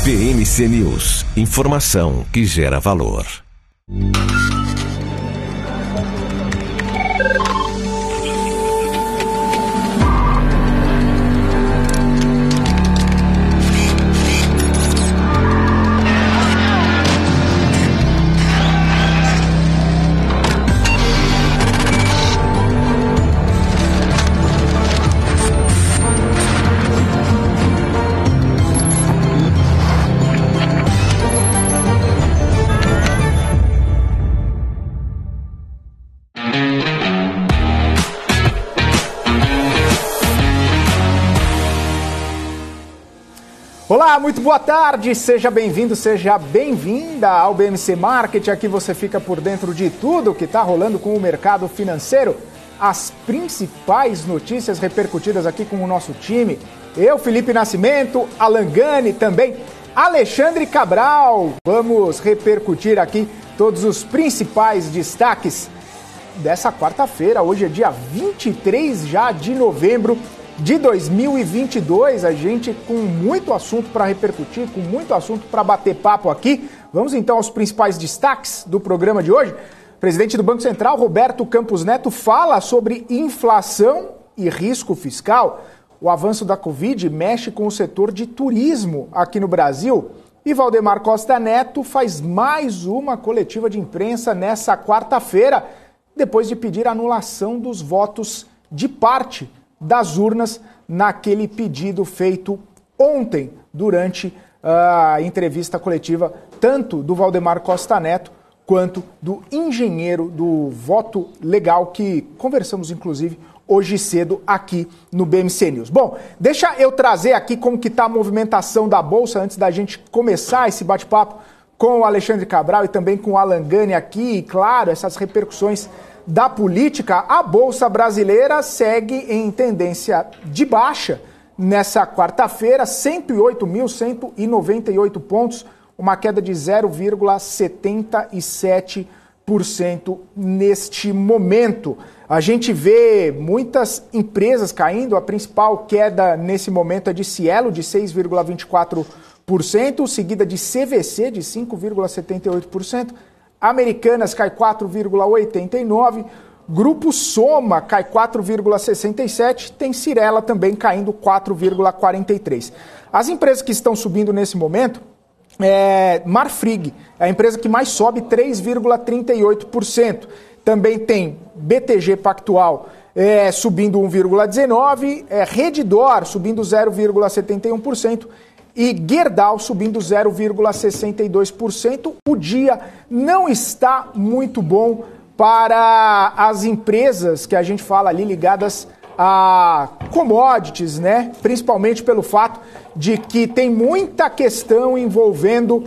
BMC News, informação que gera valor. Olá, muito boa tarde, seja bem-vindo, seja bem-vinda ao BMC Market. Aqui você fica por dentro de tudo que está rolando com o mercado financeiro. As principais notícias repercutidas aqui com o nosso time. Eu, Felipe Nascimento, Alan Gani, também Alexandre Cabral. Vamos repercutir aqui todos os principais destaques dessa quarta-feira. Hoje é dia 23 já de novembro de 2022, a gente com muito assunto para repercutir, com muito assunto para bater papo aqui. Vamos então aos principais destaques do programa de hoje. O presidente do Banco Central, Roberto Campos Neto, fala sobre inflação e risco fiscal. O avanço da Covid mexe com o setor de turismo aqui no Brasil. E Valdemar Costa Neto faz mais uma coletiva de imprensa nessa quarta-feira, depois de pedir a anulação dos votos de parte das urnas naquele pedido feito ontem durante a entrevista coletiva, tanto do Valdemar Costa Neto quanto do engenheiro do voto legal, que conversamos inclusive hoje cedo aqui no BMC News. Bom, deixa eu trazer aqui como que está a movimentação da Bolsa antes da gente começar esse bate-papo com o Alexandre Cabral e também com o Alan Gani aqui, e claro, essas repercussões da política. A Bolsa Brasileira segue em tendência de baixa nessa quarta-feira, 108.198 pontos, uma queda de 0,77% neste momento. A gente vê muitas empresas caindo, a principal queda nesse momento é de Cielo, de 6,24%, seguida de CVC, de 5,78%, Americanas cai 4,89%, Grupo Soma cai 4,67%, tem Cyrela também caindo 4,43%. As empresas que estão subindo nesse momento é Marfrig, é a empresa que mais sobe, 3,38%. Também tem BTG Pactual subindo 1,19%, Redditor subindo 0,71%, e Gerdau subindo 0,62%. O dia não está muito bom para as empresas que a gente fala ali ligadas a commodities, né? Principalmente pelo fato de que tem muita questão envolvendo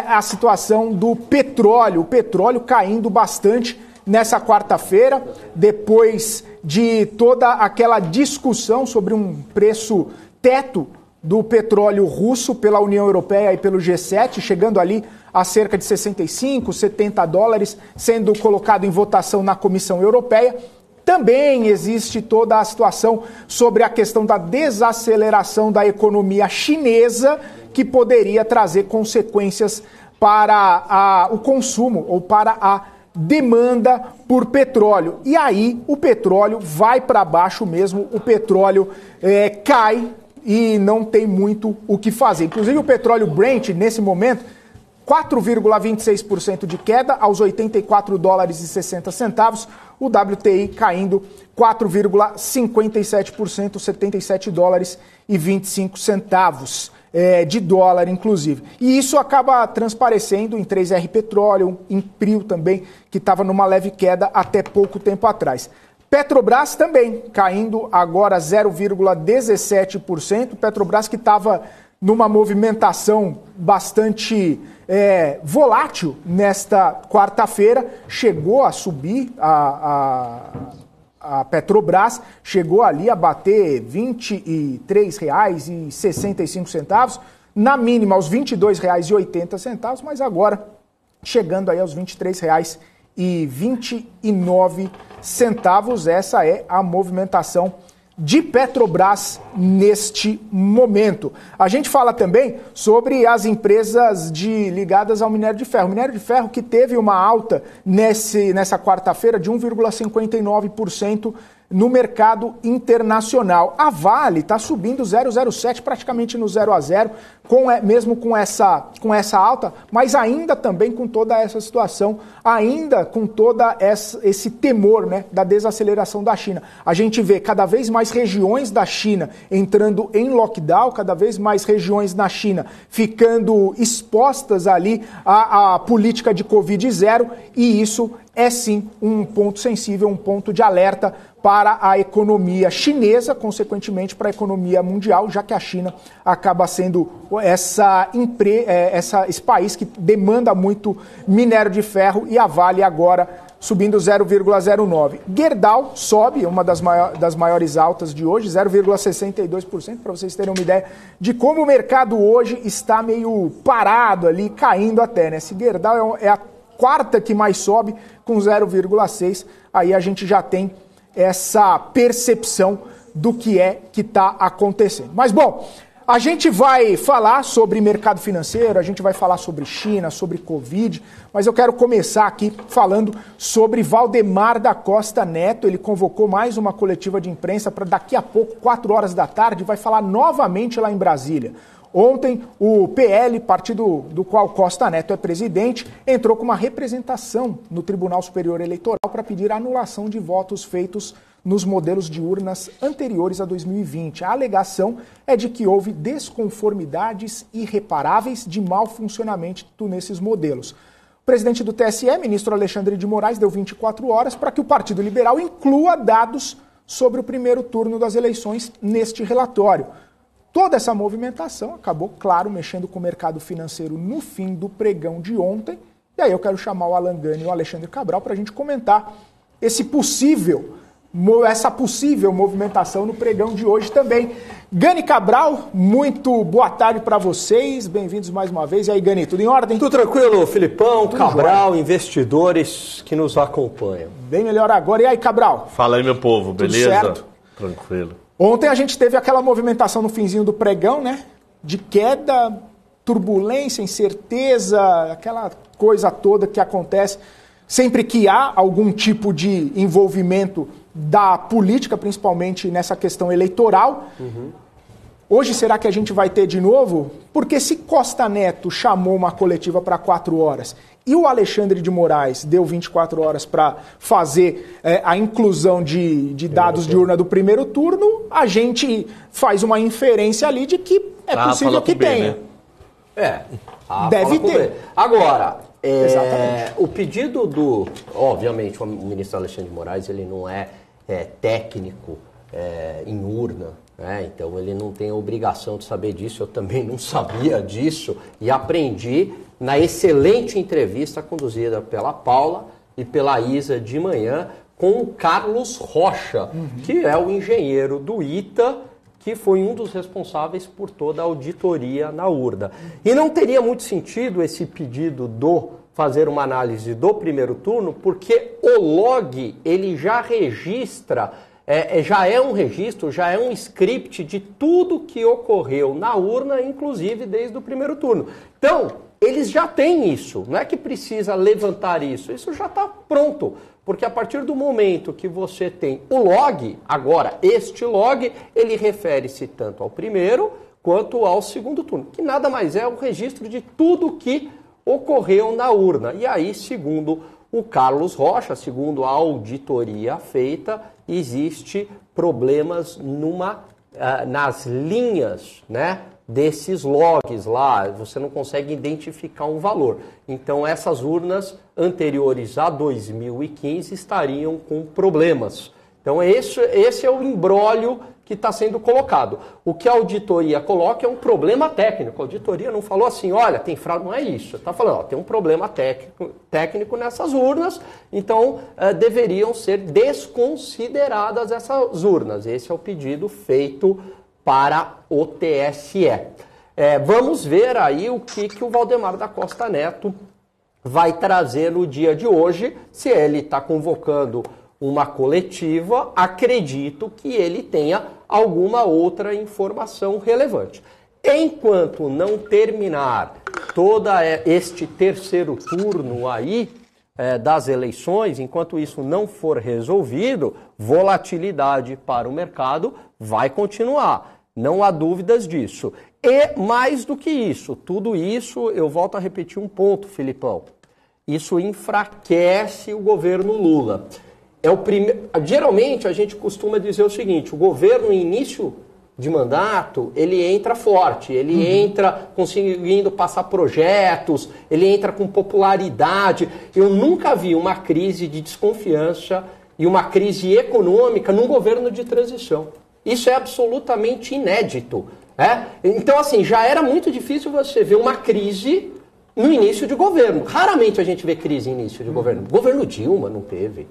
a situação do petróleo. O petróleo caindo bastante nessa quarta-feira, depois de toda aquela discussão sobre um preço teto do petróleo russo pela União Europeia e pelo G7, chegando ali a cerca de 65, 70 dólares, sendo colocado em votação na Comissão Europeia. Também existe toda a situação sobre a questão da desaceleração da economia chinesa, que poderia trazer consequências para o consumo ou para a demanda por petróleo. E aí o petróleo vai para baixo mesmo, o petróleo cai e não tem muito o que fazer. Inclusive o petróleo Brent, nesse momento, 4,26% de queda aos 84 dólares e 60 centavos. O WTI caindo 4,57%, 77 dólares e 25 centavos de dólar, inclusive. E isso acaba transparecendo em 3R Petroleum, em Prio também, que estava numa leve queda até pouco tempo atrás. Petrobras também caindo agora 0,17%. Petrobras que estava numa movimentação bastante volátil nesta quarta-feira, chegou a subir a Petrobras, chegou ali a bater R$ 23,65, na mínima aos R$ 22,80, mas agora chegando aí aos R$ 23,29. Essa é a movimentação de Petrobras neste momento. A gente fala também sobre as empresas ligadas ao minério de ferro. O minério de ferro que teve uma alta nessa quarta-feira de 1,59% no mercado internacional. A Vale está subindo 0,07, praticamente no 0 a 0, mesmo com essa alta, mas ainda também com toda essa situação, ainda com toda esse temor, né, da desaceleração da China. A gente vê cada vez mais regiões da China entrando em lockdown, cada vez mais regiões na China ficando expostas ali à política de Covid-0, e isso é sim um ponto sensível, um ponto de alerta para a economia chinesa, consequentemente para a economia mundial, já que a China acaba sendo esse país que demanda muito minério de ferro, e a Vale agora subindo 0,09. Gerdau sobe, uma das maiores altas de hoje, 0,62%, para vocês terem uma ideia de como o mercado hoje está meio parado ali, caindo até, né? Esse Gerdau é a quarta que mais sobe, com 0,6%, aí a gente já tem essa percepção do que está acontecendo. Mas, bom, a gente vai falar sobre mercado financeiro, a gente vai falar sobre China, sobre Covid, mas eu quero começar aqui falando sobre Valdemar da Costa Neto. Ele convocou mais uma coletiva de imprensa para daqui a pouco, 4 horas da tarde, vai falar novamente lá em Brasília. Ontem, o PL, partido do qual Costa Neto é presidente, entrou com uma representação no Tribunal Superior Eleitoral para pedir a anulação de votos feitos nos modelos de urnas anteriores a 2020. A alegação é de que houve desconformidades irreparáveis de mau funcionamento nesses modelos. O presidente do TSE, ministro Alexandre de Moraes, deu 24 horas para que o Partido Liberal inclua dados sobre o primeiro turno das eleições neste relatório. Toda essa movimentação acabou, claro, mexendo com o mercado financeiro no fim do pregão de ontem. E aí eu quero chamar o Alan Gani e o Alexandre Cabral para a gente comentar essa possível movimentação no pregão de hoje também. Gani, Cabral, muito boa tarde para vocês, bem-vindos mais uma vez. E aí, Gani, tudo em ordem? Tudo tranquilo, Filipão, tudo Cabral, jóia. Investidores que nos acompanham. Bem melhor agora. E aí, Cabral? Fala aí, meu povo, beleza? Tudo certo? Tranquilo. Ontem a gente teve aquela movimentação no finzinho do pregão, né? De queda, turbulência, incerteza, aquela coisa toda que acontece sempre que há algum tipo de envolvimento da política, principalmente nessa questão eleitoral. Hoje, será que a gente vai ter de novo? Porque se Costa Neto chamou uma coletiva para 4 horas e o Alexandre de Moraes deu 24 horas para fazer a inclusão de dados de urna do primeiro turno, a gente faz uma inferência ali de que é possível que tenha. Né? Deve ter. Agora, o pedido obviamente, o ministro Alexandre de Moraes, ele não é técnico em urna, né? Então ele não tem a obrigação de saber disso. Eu também não sabia disso e aprendi na excelente entrevista conduzida pela Paula e pela Isa de manhã com o Carlos Rocha, que é o engenheiro do ITA, que foi um dos responsáveis por toda a auditoria na urna. E não teria muito sentido esse pedido fazer uma análise do primeiro turno, porque o log, ele já registra, já é um registro, já é um script de tudo que ocorreu na urna, inclusive desde o primeiro turno. Então, eles já têm isso, não é que precisa levantar isso já está pronto. Porque a partir do momento que você tem o log, agora este log, ele refere-se tanto ao primeiro quanto ao segundo turno, que nada mais é o registro de tudo que ocorreu na urna. E aí, segundo o Carlos Rocha, segundo a auditoria feita, existe problemas nas linhas, né, desses logs lá, você não consegue identificar um valor. Então, essas urnas anteriores a 2015 estariam com problemas. Então, esse é o imbróglio que está sendo colocado. O que a auditoria coloca é um problema técnico. A auditoria não falou assim, olha, tem fraude, não é isso. Está falando, tem um problema técnico nessas urnas, então deveriam ser desconsideradas essas urnas. Esse é o pedido feito para o TSE. Vamos ver aí o que o Valdemar da Costa Neto vai trazer no dia de hoje, se ele está convocando uma coletiva, acredito que ele tenha alguma outra informação relevante. Enquanto não terminar todo este terceiro turno aí das eleições, enquanto isso não for resolvido, volatilidade para o mercado vai continuar. Não há dúvidas disso. E mais do que isso, tudo isso, eu volto a repetir um ponto, Filipão. Isso enfraquece o governo Lula. Geralmente a gente costuma dizer o seguinte, o governo em início de mandato, ele entra forte, ele entra conseguindo passar projetos, ele entra com popularidade. Eu nunca vi uma crise de desconfiança e uma crise econômica num governo de transição. Isso é absolutamente inédito. Então, assim, já era muito difícil você ver uma crise no início de governo. Raramente a gente vê crise em início de governo. O governo Dilma não teve.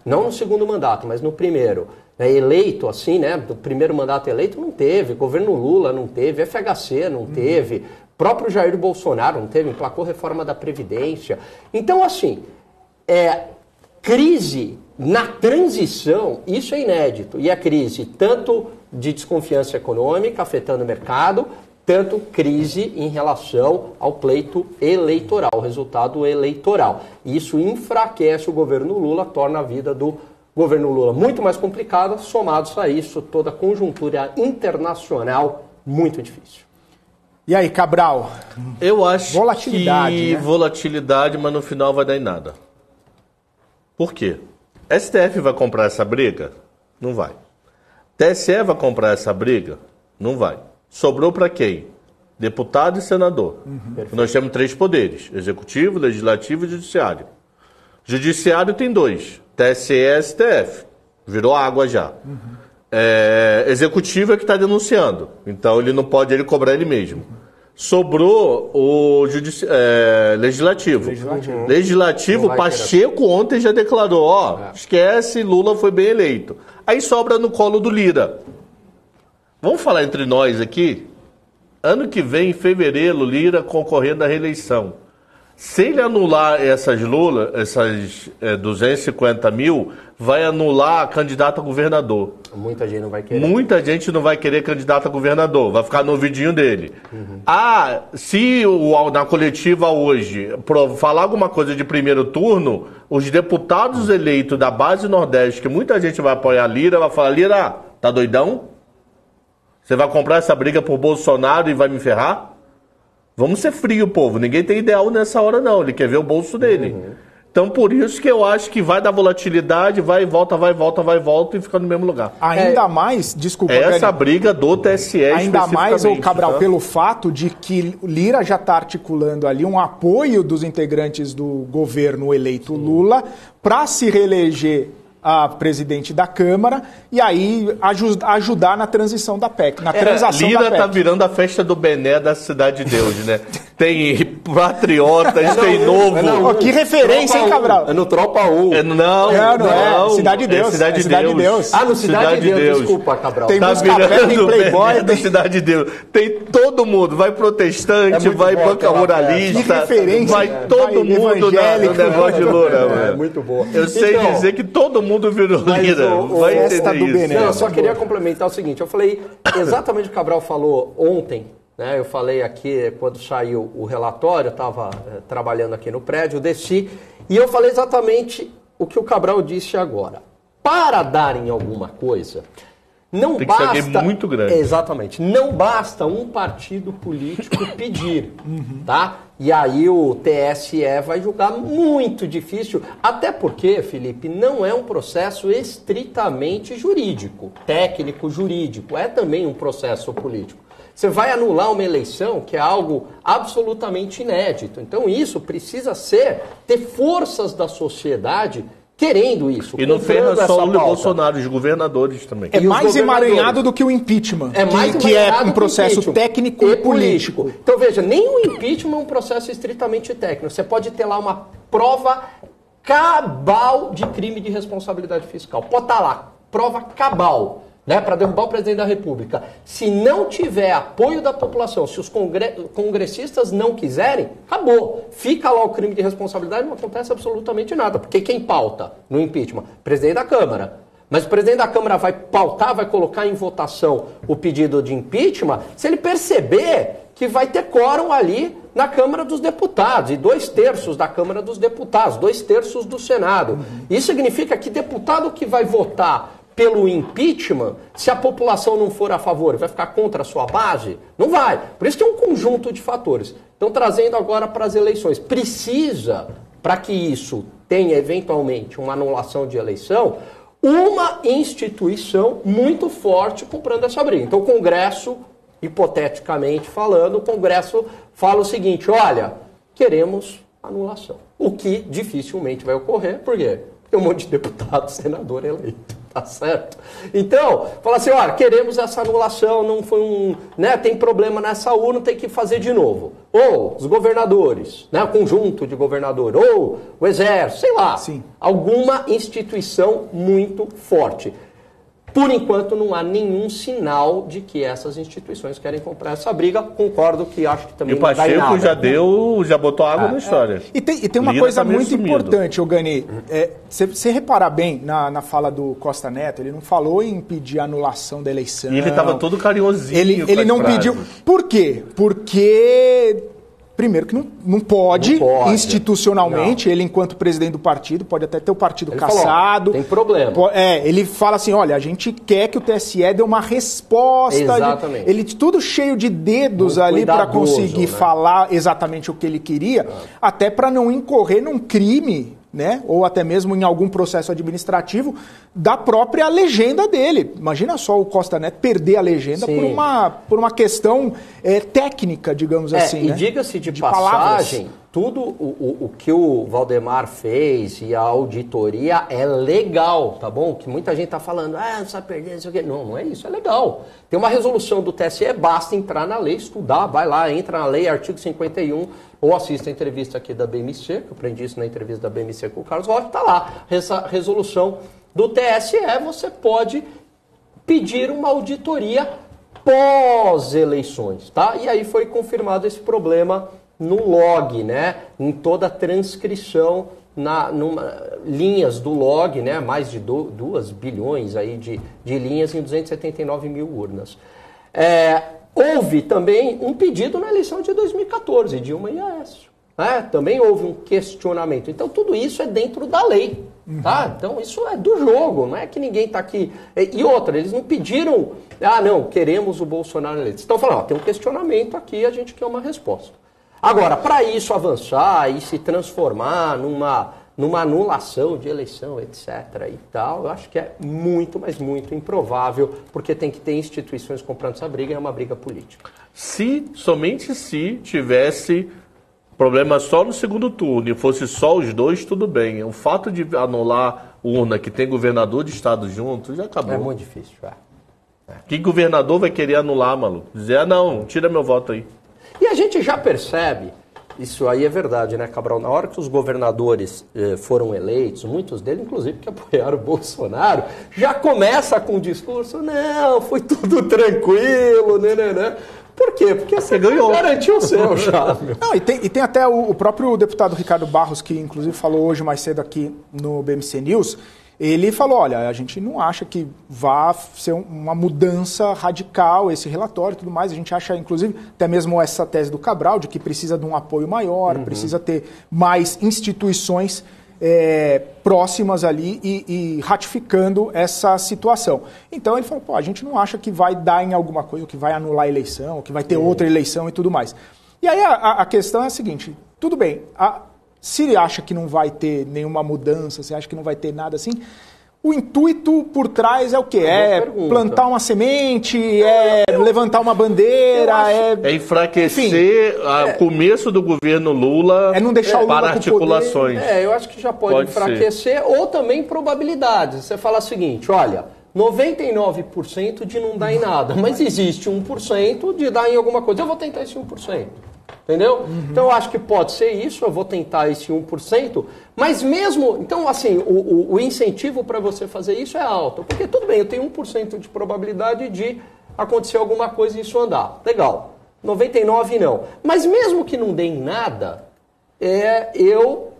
Não no segundo mandato, mas no primeiro. Eleito assim, do primeiro mandato eleito, não teve. Governo Lula não teve. FHC não teve. Próprio Jair Bolsonaro não teve. Emplacou reforma da Previdência. Então, assim, crise na transição, isso é inédito. E a crise tanto de desconfiança econômica afetando o mercado, tanto crise em relação ao pleito eleitoral, o resultado eleitoral. Isso enfraquece o governo Lula, torna a vida do governo Lula muito mais complicada, somados a isso, toda a conjuntura internacional muito difícil. E aí, Cabral? Eu acho volatilidade, que volatilidade, mas no final vai dar em nada. Por quê? STF vai comprar essa briga? Não vai. TSE vai comprar essa briga? Não vai. Sobrou para quem? Deputado e senador. Nós temos 3 poderes: executivo, legislativo e judiciário. Judiciário tem 2, TSE e STF. Virou água já. Executivo é que está denunciando. Então ele não pode cobrar ele mesmo. Sobrou o legislativo. Legislativo, Pacheco ontem já declarou, esquece, Lula foi bem eleito. Aí sobra no colo do Lira. Vamos falar entre nós aqui? Ano que vem, em fevereiro, Lira concorrendo à reeleição. Se ele anular essas 250 mil, vai anular a candidata a governador. Muita gente não vai querer. Muita gente não vai querer candidato a governador, vai ficar no ouvidinho dele. Se na coletiva hoje falar alguma coisa de primeiro turno, os deputados eleitos da base Nordeste, que muita gente vai apoiar Lira, vai falar: Lira, tá doidão? Você vai comprar essa briga por Bolsonaro e vai me ferrar? Vamos ser frio, povo. Ninguém tem ideal nessa hora, não. Ele quer ver o bolso dele. Então, por isso que eu acho que vai dar volatilidade, vai e volta, e fica no mesmo lugar. Ainda mais, desculpa... Essa briga do TSE ainda mais, Cabral, pelo fato de que Lira já está articulando ali um apoio dos integrantes do governo eleito Lula para se reeleger a presidente da Câmara e aí ajudar na transição da PEC, na transação Lira da PEC. Tá virando a festa do Bené da Cidade de Deus, né? Tem patriotas, tem novo. Que referência, hein, Cabral? É no Tropa 1. Não é. Cidade de Deus. Cidade de Deus. No Cidade de Deus. Desculpa, Cabral. Tem Buscapé, tem Playboy, tem Cidade de Deus. Tem todo mundo. Vai protestante, vai banca ruralista. Vai todo mundo no negócio de Lula. É muito boa. Eu sei dizer que todo mundo virou Lira. Vai entender isso. Não, eu só queria complementar o seguinte. Eu falei exatamente o que o Cabral falou ontem. Eu falei aqui, quando saiu o relatório, eu estava trabalhando aqui no prédio, eu desci, e eu falei exatamente o que o Cabral disse agora. Para darem alguma coisa, não tem basta... que ser muito grande. Exatamente. Não basta um partido político pedir, tá? E aí o TSE vai julgar muito difícil, até porque, Felipe, não é um processo estritamente jurídico, técnico jurídico, é também um processo político. Você vai anular uma eleição, que é algo absolutamente inédito. Então isso precisa ter forças da sociedade querendo isso. E não ferra só o Bolsonaro, os governadores também. É mais emaranhado do que o impeachment, que é um processo técnico e político. Então veja, nem o impeachment é um processo estritamente técnico. Você pode ter lá uma prova cabal de crime de responsabilidade fiscal. Pode estar lá, prova cabal. né, para derrubar o presidente da República, se não tiver apoio da população, se os congressistas não quiserem, acabou. Fica lá o crime de responsabilidade, não acontece absolutamente nada. Porque quem pauta no impeachment? Presidente da Câmara. Mas o presidente da Câmara vai pautar, vai colocar em votação o pedido de impeachment, se ele perceber que vai ter quórum ali na Câmara dos Deputados, e 2/3 da Câmara dos Deputados, 2/3 do Senado. Isso significa que deputado que vai votar pelo impeachment, se a população não for a favor, vai ficar contra a sua base? Não vai. Por isso tem um conjunto de fatores. Então, trazendo agora para as eleições, precisa, para que isso tenha eventualmente uma anulação de eleição, uma instituição muito forte comprando essa briga. Então, o Congresso, hipoteticamente falando, o Congresso fala o seguinte: olha, queremos anulação. O que dificilmente vai ocorrer, por quê? Porque um monte de deputado, senador eleito, tá certo? Então, fala assim: olha, queremos essa anulação, não foi tem problema nessa urna, tem que fazer de novo. Ou os governadores, né, o conjunto de governadores, ou o exército, sei lá, Sim. Alguma instituição muito forte. Por enquanto, não há nenhum sinal de que essas instituições querem comprar essa briga. Concordo que acho que também E o não dá em Pacheco nada. já botou água na história. E tem uma Lira coisa tá meio muito sumido. importante, Gani. Você reparar bem na fala do Costa Neto, ele não falou em pedir anulação da eleição. E ele estava todo carinhosinho. Ele não pediu. Por quê? Porque, primeiro, que não pode, institucionalmente, ele, enquanto presidente do partido, pode até ter o partido Ele cassado. falou, tem problema. Ele fala assim: olha, a gente quer que o TSE dê uma resposta. Exatamente. Ele tudo cheio de dedos Muito ali para cuidadoso, conseguir né? falar exatamente o que ele queria, até para não incorrer num crime, né? Ou até mesmo em algum processo administrativo da própria legenda dele. Imagina só o Costa Neto perder a legenda por uma questão técnica, digamos assim. E né? diga-se de palavras. passagem, tudo o que o Valdemar fez e a auditoria é legal, tá bom? Que muita gente tá falando, não sabe perder, não sei o quê. Não é isso, é legal. Tem uma resolução do TSE, basta entrar na lei, estudar, vai lá, entra na lei, artigo 51, ou assista a entrevista aqui da BMC, que eu aprendi isso na entrevista da BMC com o Carlos Rocha, tá lá. Essa resolução do TSE, você pode pedir uma auditoria pós-eleições, tá? E aí foi confirmado esse problema no log, né? Em toda a transcrição, linhas do log, né? Mais de 2 bilhões aí de linhas em 279 mil urnas. Houve também um pedido na eleição de 2014, Dilma e Aécio. Também houve um questionamento. Então, tudo isso é dentro da lei. Tá? Então, isso é do jogo. Não é que ninguém está aqui... E outra, eles não pediram... não, queremos o Bolsonaro eleito. Estão falando, tem um questionamento aqui, a gente quer uma resposta. Agora, para isso avançar e se transformar numa anulação de eleição, etc. e tal, eu acho que é muito, mas muito improvável, porque tem que ter instituições comprando essa briga, é uma briga política. Somente se tivesse problema só no segundo turno e fosse só os dois, tudo bem. O fato de anular urna que tem governador de estado junto, já acabou. É muito difícil, Que governador vai querer anular, maluco? Dizer, não, tira meu voto aí. E a gente já percebe, isso aí é verdade, né, Cabral? Na hora que os governadores foram eleitos, muitos deles, inclusive, que apoiaram o Bolsonaro, já começa com o discurso, não, foi tudo tranquilo, né. Por quê? Porque você ganhou. Garantiu o seu já. Não, e tem até o próprio deputado Ricardo Barros, que inclusive falou hoje mais cedo aqui no BMC News, ele falou, olha, a gente não acha que vá ser uma mudança radical esse relatório e tudo mais, a gente acha, inclusive, até mesmo essa tese do Cabral, de que precisa de um apoio maior, precisa ter mais instituições próximas ali e ratificando essa situação. Então ele falou, a gente não acha que vai dar em alguma coisa, que vai anular a eleição, que vai ter outra eleição e tudo mais. E aí a questão é a seguinte, tudo bem, se ele acha que não vai ter nenhuma mudança, se acha que não vai ter nada assim, o intuito por trás é o quê? Plantar uma semente, levantar uma bandeira, é enfraquecer o começo do governo Lula, não deixar o Lula para articulações. Eu acho que já pode enfraquecer, ou também probabilidades. Você fala o seguinte, olha, 99% de não dar em nada, mas existe 1% de dar em alguma coisa. Eu vou tentar esse 1%. Entendeu? Então eu acho que pode ser isso, eu vou tentar esse 1%, mas mesmo, então assim, o incentivo para você fazer isso é alto, porque tudo bem, eu tenho 1% de probabilidade de acontecer alguma coisa e isso andar. Legal. 99 não. Mas mesmo que não dê em nada, eu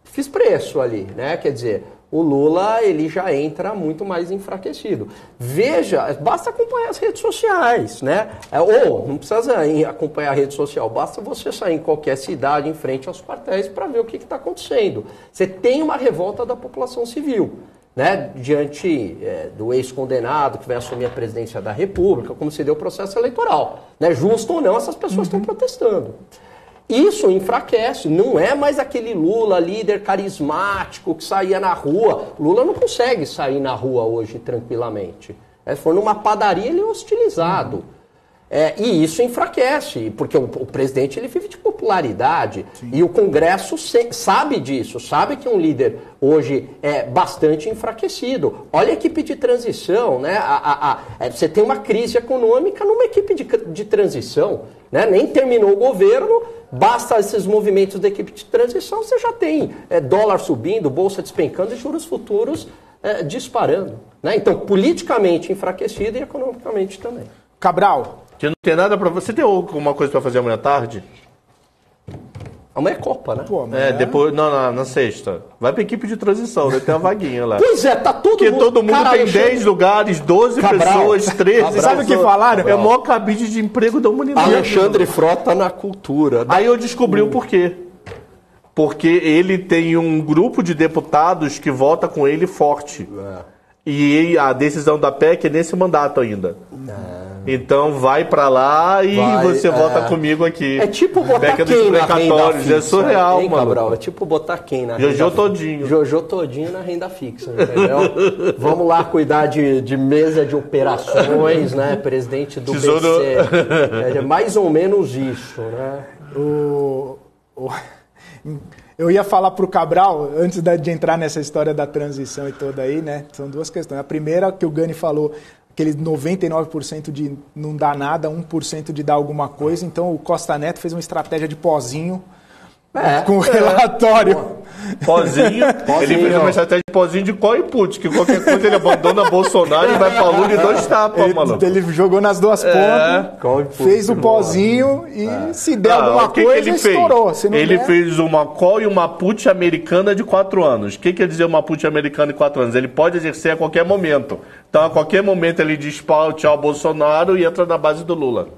fiz preço ali, né? Quer dizer, o Lula ele já entra muito mais enfraquecido. Veja, basta acompanhar as redes sociais, né? Ou não precisa acompanhar a rede social, basta você sair em qualquer cidade em frente aos quartéis para ver o que está acontecendo. Você tem uma revolta da população civil, né? Diante do ex-condenado que vai assumir a presidência da República, como se deu o processo eleitoral, né? Justo ou não, essas pessoas estão protestando. Isso enfraquece, não é mais aquele Lula líder carismático que saía na rua. Lula não consegue sair na rua hoje tranquilamente. Se for numa padaria, ele é hostilizado. E isso enfraquece, porque o presidente ele vive de popularidade. Sim. E o Congresso sabe disso, sabe que um líder hoje é bastante enfraquecido. Olha a equipe de transição, né? Você tem uma crise econômica numa equipe de transição, né? Nem terminou o governo, basta esses movimentos da equipe de transição, você já tem dólar subindo, bolsa despencando e juros futuros disparando, né? Então, politicamente enfraquecido e economicamente também. Cabral. Que não tem nada pra você. Tem alguma coisa pra fazer amanhã à tarde? Amanhã é Copa, né? Pô, amanhã... depois. Não, na sexta. Vai pra equipe de transição, né? Tem uma vaguinha lá. Pois tá todo mundo. Porque todo mundo tem 10 lugares, 12 pessoas, 13. Sabe o que falaram? É o maior cabide de emprego da humanidade. Alexandre Frota na cultura. Aí eu descobri o porquê. Porque ele tem um grupo de deputados que vota com ele forte. E a decisão da PEC é nesse mandato ainda. Então vai pra lá e você vota comigo aqui. É tipo botar PEC quem na renda fixa. É surreal, hein, mano. Cabral? É tipo botar quem na renda fixa. Todinho. Jojo todinho na renda fixa, entendeu? Vamos lá cuidar de mesa de operações, né? Presidente do Tesouro... BC. É mais ou menos isso, né? Eu ia falar para o Cabral, antes de entrar nessa história da transição e toda aí, né? São duas questões. A primeira, que o Gani falou, aquele 99% de não dar nada, 1% de dar alguma coisa. Então o Costa Neto fez uma estratégia de pozinho com o relatório. Pozinho. Ele fez uma estratégia de pozinho de qual input, que qualquer coisa ele abandona Bolsonaro e vai pra Lula e 2 tapas, mano. Ele jogou nas duas pontas, fez o pozinho e se der alguma coisa, ele estourou. Ele fez uma call e uma put americana de 4 anos. O que quer dizer uma put americana de 4 anos? Ele pode exercer a qualquer momento. Então, a qualquer momento ele diz tchau Bolsonaro e entra na base do Lula.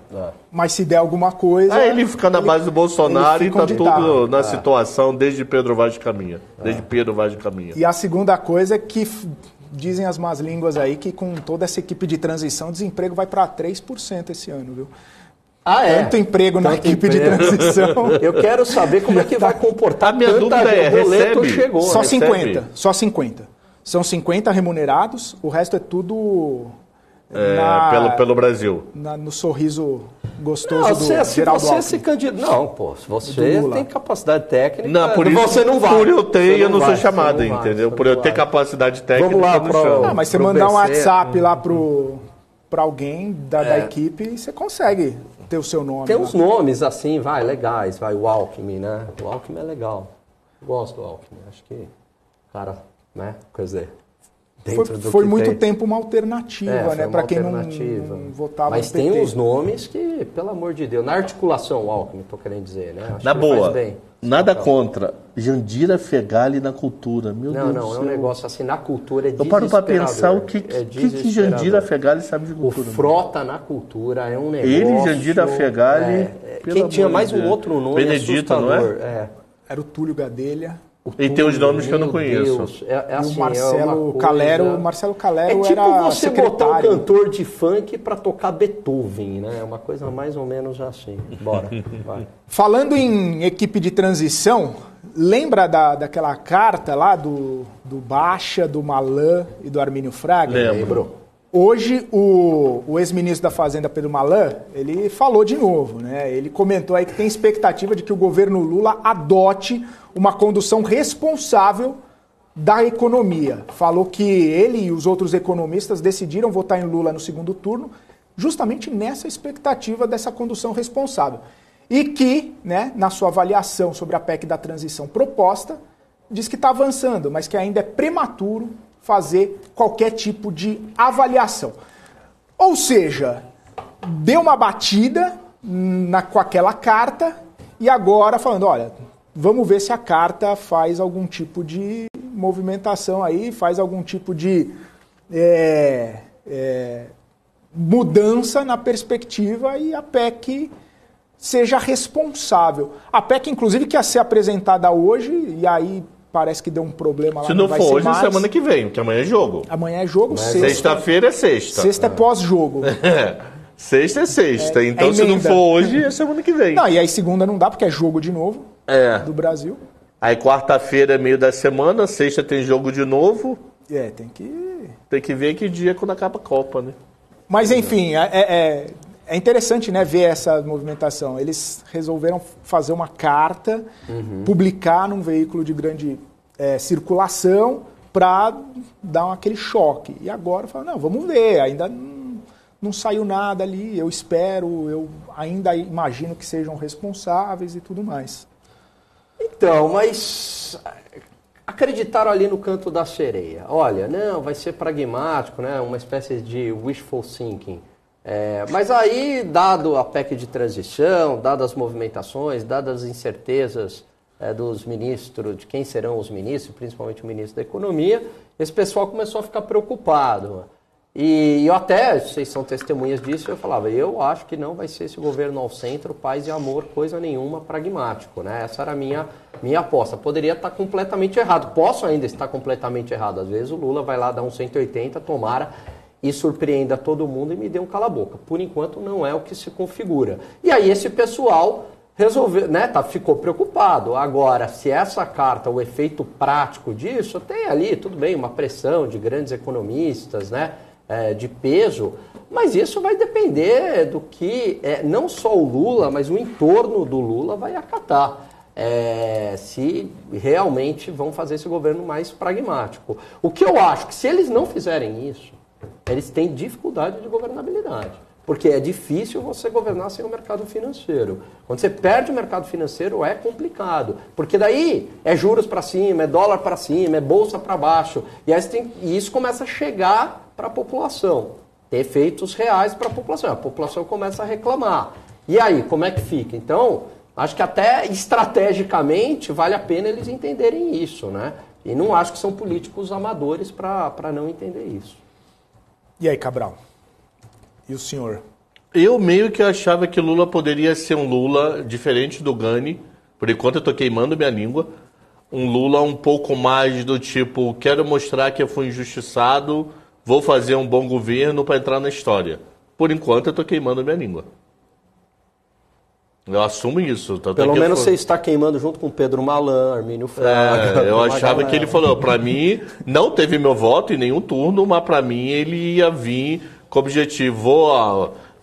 Mas se der alguma coisa... Aí ele fica na base do Bolsonaro e tá tudo na situação desde Pedro Vaz de Caminha. Desde Pedro Vaz de Caminha. E a segunda coisa é que dizem as más línguas aí que com toda essa equipe de transição, o desemprego vai para 3% esse ano, viu? Tanto emprego na equipe de transição. Eu quero saber como é que vai comportar. A minha dúvida chegou. Só 50. São 50 remunerados, o resto é tudo... pelo Brasil. No sorriso gostoso não, do Geraldo Alckmin. Se candidata. Não, pô, se você tem capacidade técnica, não, por isso, você não vai. Por eu não sou chamado, entendeu? Por eu ter capacidade técnica, vamos lá, mas você mandar um WhatsApp lá para alguém da equipe, você consegue ter o seu nome. Tem uns nomes assim, legais, o Alckmin, né? O Alckmin é legal. Gosto do Alckmin, acho que, cara, né? Quer dizer... Foi muito tempo uma alternativa, né? Para quem não votava Mas no PT. tem uns nomes que, pelo amor de Deus, na articulação, o Alckmin, tô querendo dizer, né? Acho na que boa, faz bem. nada contra. Jandira Fegali na cultura, meu Deus do céu. Não, é um negócio assim, na cultura é Eu paro para pensar o que Jandira Fegali sabe de cultura. O Frota na cultura é um negócio... Ele, Jandira Fegali... Quem tinha mais um outro nome Benedito, assustador. não é? Era o Túlio Gadelha. E tem os nomes que eu não conheço. Deus, assim, o Marcelo Calero. Marcelo Calero tipo era você secretário. botar um cantor de funk para tocar Beethoven, né? É uma coisa mais ou menos assim. Bora, vai. Falando em equipe de transição, lembra daquela carta lá do Baixa, do Malan e do Armínio Fraga? Lembro. Hoje, o ex-ministro da Fazenda, Pedro Malan, ele falou de novo, né? Ele comentou aí que tem expectativa de que o governo Lula adote uma condução responsável da economia. Falou que ele e os outros economistas decidiram votar em Lula no segundo turno justamente nessa expectativa dessa condução responsável. e que, né, na sua avaliação sobre a PEC da transição proposta, diz que está avançando, mas que ainda é prematuro fazer qualquer tipo de avaliação. Ou seja, deu uma batida com aquela carta e agora falando, olha, vamos ver se a carta faz algum tipo de movimentação aí, faz algum tipo de mudança na perspectiva e a PEC seja responsável. A PEC, inclusive, que ia ser apresentada hoje, e aí parece que deu um problema lá. Se não for hoje, semana que vem, porque amanhã é jogo. Amanhã é jogo, sexta-feira é sexta. Sexta é pós-jogo. Sexta é sexta. Então, se não for hoje, é semana que vem. Não, e aí segunda não dá, porque é jogo de novo do Brasil. Aí quarta-feira é meio da semana, sexta tem jogo de novo. Tem que ver que dia quando acaba a Copa, né? Mas, enfim, é interessante, né, ver essa movimentação. Eles resolveram fazer uma carta, publicar num veículo de grande circulação para dar aquele choque. E agora falam, não, vamos ver, ainda não saiu nada ali, eu espero, eu ainda imagino que sejam responsáveis e tudo mais. Então, mas acreditaram ali no canto da sereia. Olha, não, vai ser pragmático, né? Uma espécie de wishful thinking. Mas aí, dado a PEC de transição, dadas as movimentações, dadas as incertezas dos ministros, de quem serão os ministros, principalmente o ministro da Economia, esse pessoal começou a ficar preocupado. E eu até, vocês são testemunhas disso, eu falava, eu acho que não vai ser esse governo ao centro, paz e amor, coisa nenhuma, pragmático, né? Essa era a minha aposta. Poderia estar completamente errado, posso ainda estar completamente errado. Às vezes o Lula vai lá dar um 180, tomara, e surpreenda todo mundo e me dê um cala-boca. Por enquanto não é o que se configura. E aí esse pessoal resolveu, né, ficou preocupado. Agora, se essa carta, o efeito prático disso, tem ali, tudo bem, uma pressão de grandes economistas, né? De peso, mas isso vai depender do que não só o Lula, mas o entorno do Lula vai acatar. Se realmente vão fazer esse governo mais pragmático. O que eu acho que se eles não fizerem isso, eles têm dificuldade de governabilidade. Porque é difícil você governar sem o mercado financeiro. Quando você perde o mercado financeiro é complicado. Porque daí é juros para cima, é dólar para cima, é bolsa para baixo. E isso começa a chegar para a população. Tem efeitos reais para a população. A população começa a reclamar. E aí, como é que fica? Então, acho que até estrategicamente vale a pena eles entenderem isso, né? E não acho que são políticos amadores para não entender isso. E aí, Cabral? E o senhor? Eu meio que achava que Lula poderia ser um Lula diferente do Gani. Por enquanto eu tô queimando minha língua. Um Lula um pouco mais do tipo, quero mostrar que eu fui injustiçado, vou fazer um bom governo para entrar na história. Por enquanto eu tô queimando minha língua. Eu assumo isso. Pelo menos você está queimando junto com Pedro Malan, Armínio Fraga. Eu achava que ele falou, para mim, não teve meu voto em nenhum turno, mas para mim ele ia vir com o objetivo,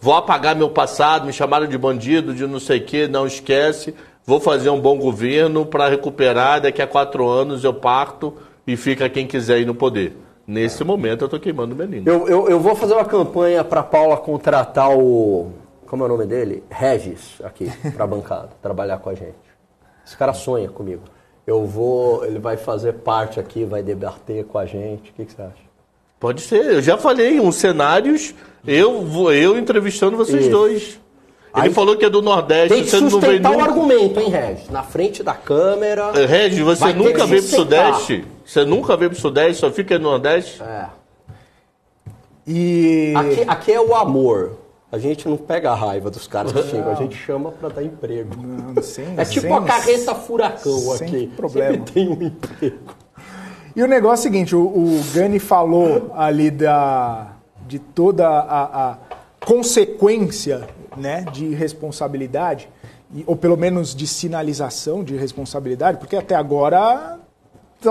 vou apagar meu passado, me chamaram de bandido, de não sei o quê, não esquece, vou fazer um bom governo para recuperar, daqui a 4 anos eu parto e fica quem quiser ir no poder. Nesse momento eu estou queimando minha língua. Eu vou fazer uma campanha para Paula contratar o... Como é o nome dele? Regis, aqui, para a bancada, trabalhar com a gente. Esse cara sonha comigo. Ele vai fazer parte aqui, vai debater com a gente. O que você acha? Pode ser. Eu já falei, uns cenários, eu entrevistando vocês dois. Ele falou que é do Nordeste. Tem que sustentar o argumento, hein, Regis? Na frente da câmera. Regis, você nunca veio pro Sudeste? Você nunca veio pro Sudeste, só fica no Nordeste? E... Aqui é o amor. A gente não pega a raiva dos caras que chegam, a gente chama para dar emprego. É tipo a carreta furacão aqui. Problema. Sempre tem um emprego. E o negócio é o seguinte, o Gani falou ali de toda a consequência, né, de responsabilidade, ou pelo menos de sinalização de responsabilidade, porque até agora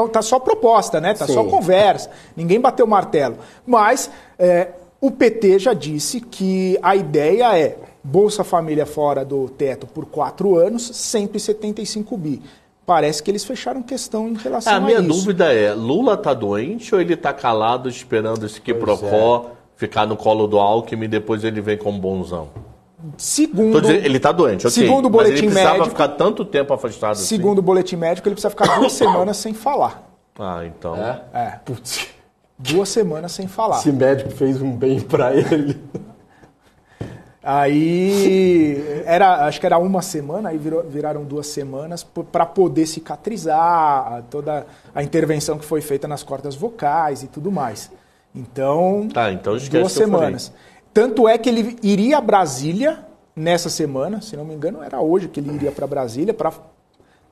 tá só proposta, né? Tá só conversa, ninguém bateu o martelo. Mas o PT já disse que a ideia é Bolsa Família fora do teto por 4 anos, 175 bi. Parece que eles fecharam questão em relação a isso. A minha dúvida é, Lula tá doente ou ele tá calado esperando esse quiprocó ficar no colo do Alckmin e depois ele vem como bonzão? Segundo, ele está doente, ok. Segundo o boletim médico... Mas ele precisava ficar tanto tempo afastado Segundo o boletim médico, ele precisa ficar 2 semanas sem falar. Ah, então... Putz. 2 semanas sem falar. Esse médico fez um bem para ele. Aí, acho que era 1 semana, aí viraram 2 semanas para poder cicatrizar toda a intervenção que foi feita nas cordas vocais e tudo mais. Então, então 2 semanas. Tanto é que ele iria a Brasília nessa semana, se não me engano, era hoje que ele iria para Brasília para